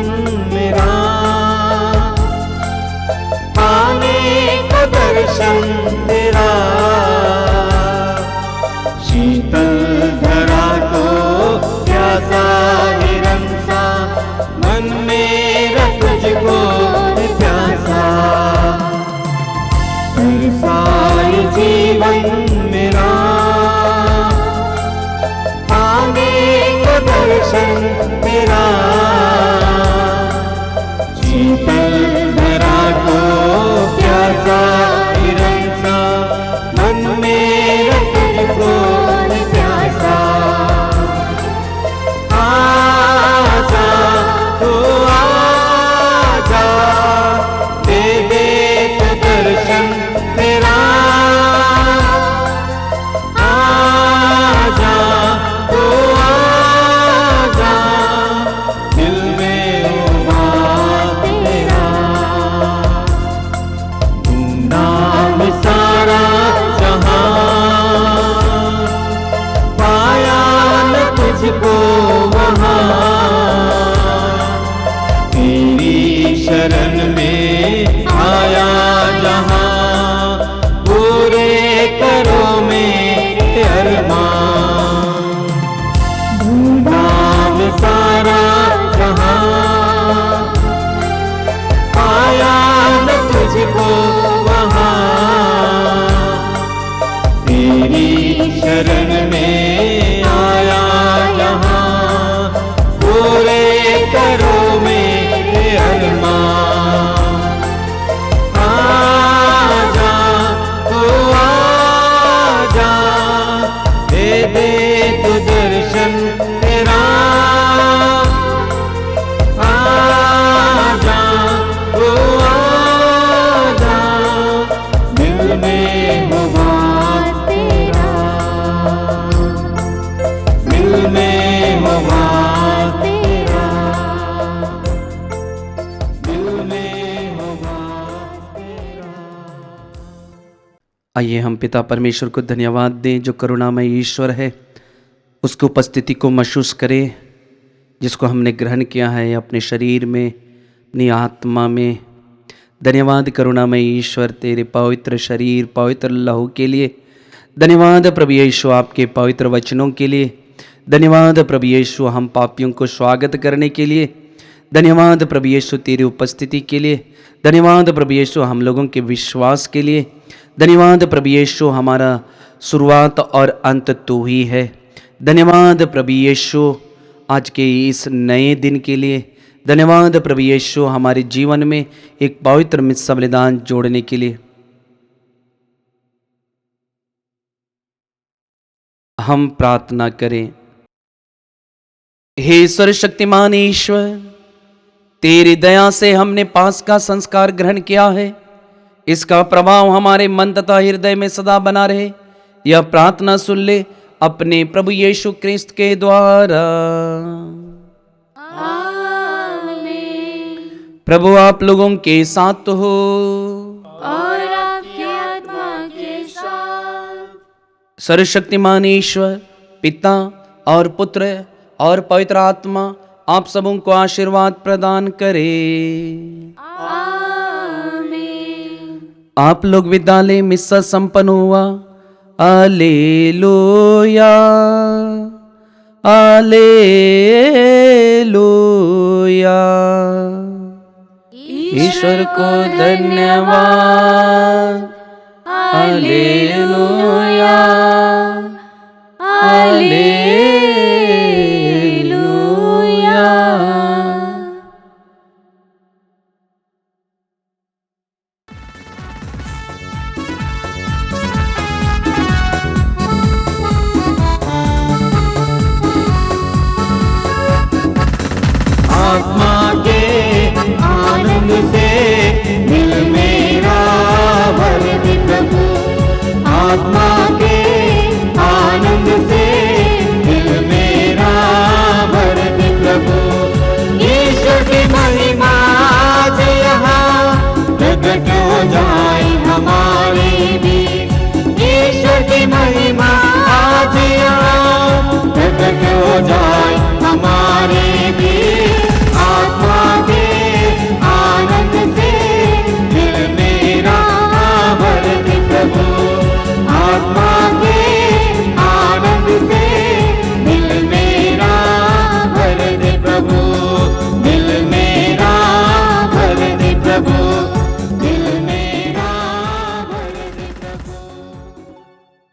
मेरा, पाने को दर्शन तेरा, शीतल धरा को प्यासा हिरन सा, मन मेरा तुझको प्यासा। तरसाए जीवन मेरा, दर्शन तेरा, शीतल धरा को प्यासा हिरन सा, मन मेरा तुझको प्यासा। आजा तो आजा, दे दे तो दर्शन तेरा। आजा तो सारा जहां, पाया न तुझको वहां, तेरी शरण में आया जहां, पूरे करो मेरे अरमान। ढूंढा मैं सारा जहां, पाया न तुझको शरण में आया जहां, पूरे करो मेरे अरमान। आजा तो आजा, दे दे तो दर्शन तेरा। आजा तो आजा, दिल में हो वास तेरा, दिल में हो वास तेरा, दिल में हो वास तेरा। आइए हम पिता परमेश्वर को धन्यवाद दें जो करुणामय ईश्वर है, उसकी उपस्थिति को महसूस करें जिसको हमने ग्रहण किया है अपने शरीर में, अपनी आत्मा में। धन्यवाद करुणामय ईश्वर तेरे पवित्र शरीर, पवित्र लहू के लिए। धन्यवाद प्रभु यीशु आपके पवित्र वचनों के लिए। धन्यवाद प्रभु यीशु हम पापियों को स्वागत करने के लिए। धन्यवाद प्रभु यीशु तेरी उपस्थिति के लिए। धन्यवाद प्रभु यीशु हम लोगों के विश्वास के लिए। धन्यवाद प्रभु यीशु हमारा शुरुआत और अंत तू ही है। धन्यवाद प्रभु यीशु आज के इस नए दिन के लिए। धन्यवाद प्रभु यीशु, हमारे जीवन में एक पवित्र मिस्सा बलिदान जोड़ने के लिए। हम प्रार्थना करें। हे सर्वशक्तिमान ईश्वर, तेरी दया से हमने पास का संस्कार ग्रहण किया है, इसका प्रभाव हमारे मन तथा हृदय में सदा बना रहे। यह प्रार्थना सुन ले अपने प्रभु यीशु क्रिस्त के द्वारा। प्रभु आप लोगों के साथ हो और आपकी आत्मा के साथ। सर्वशक्तिमान ईश्वर पिता और पुत्र और पवित्र आत्मा आप सबों को आशीर्वाद प्रदान करे। आप लोग विद्यालय मिस्सा संपन्न हुआ। Hallelujah hallelujah. ईश्वर को धन्यवाद। Hallelujah hallelujah. आत्मा के आनंद से दिल मेरा भर दे प्रभु। आत्मा